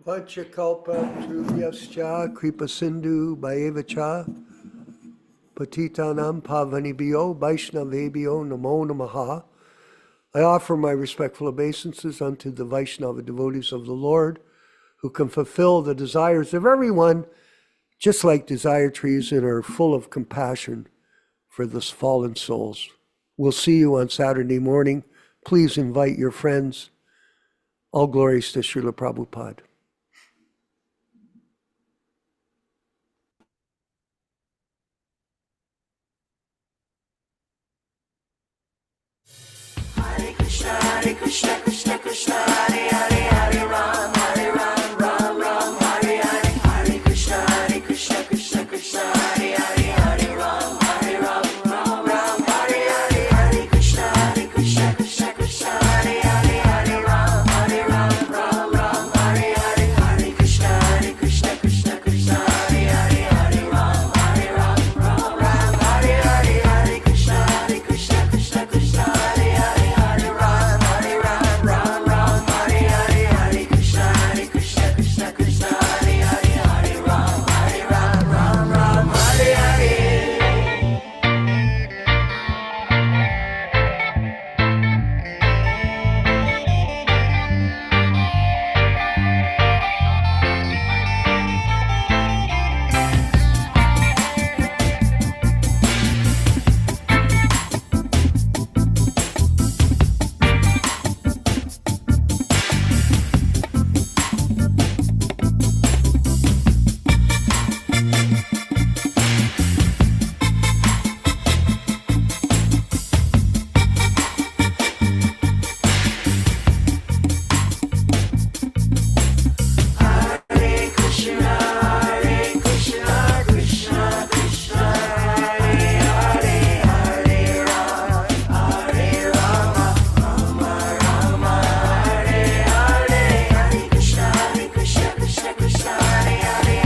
Vanchakalpa Trubhyascha Kripa Sindhu Bhayevacha Patitanam Pavanibhyo Vaishnavebhyo Namo Namaha. I offer my respectful obeisances unto the Vaishnava devotees of the Lord who can fulfill the desires of everyone, just like desire trees, and are full of compassion for the fallen souls. We'll see you on Saturday morning. Please invite your friends. All glories to Srila Prabhupada. Hare Krishna, Krishna Krishna, Hare Hare, Hare Ram, Ram Ram, Hare Hare. Hare Krishna, Krishna Krishna, Hare Hare, Hare Ram, Ram Hare Hare. Hare Krishna, Krishna Krishna, Hare Hare, Hare Ram, Ram Hare Hare. Hare Krishna, Krishna Krishna, Hare Hare, Hare Ram, Ram Hare Hare. Hare Krishna, Krishna Krishna, Hare Hare, Hare Ram, Ram Hare Hare. Hare Krishna, Krishna Krishna, Hare Hare, Hare Ram, Ram Hare Hare. Hare Krishna, Krishna Krishna, Hare Hare, Hare Rama, Rama Hare Hare. Hare Krishna, Krishna Krishna, Hare Hare,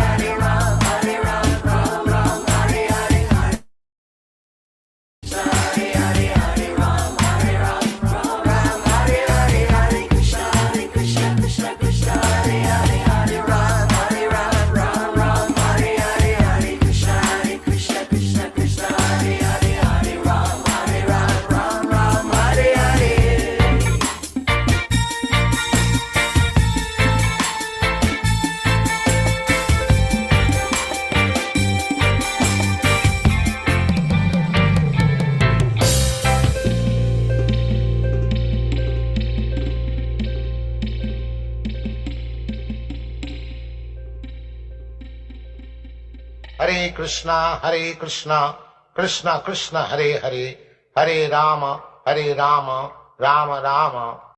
Hare Ram, Ram Hare Hare. Hare Hare Ram, Ram Hare Hare. Hare Krishna, Krishna Hare Hare, Hare Ram, Ram Hare Hare. Hare Krishna, Krishna Hare Hare, Hare Ram, Ram Hare Hare. Hare Krishna, Krishna Krishna, Hare Hare, Hare Rama, Rama Rama,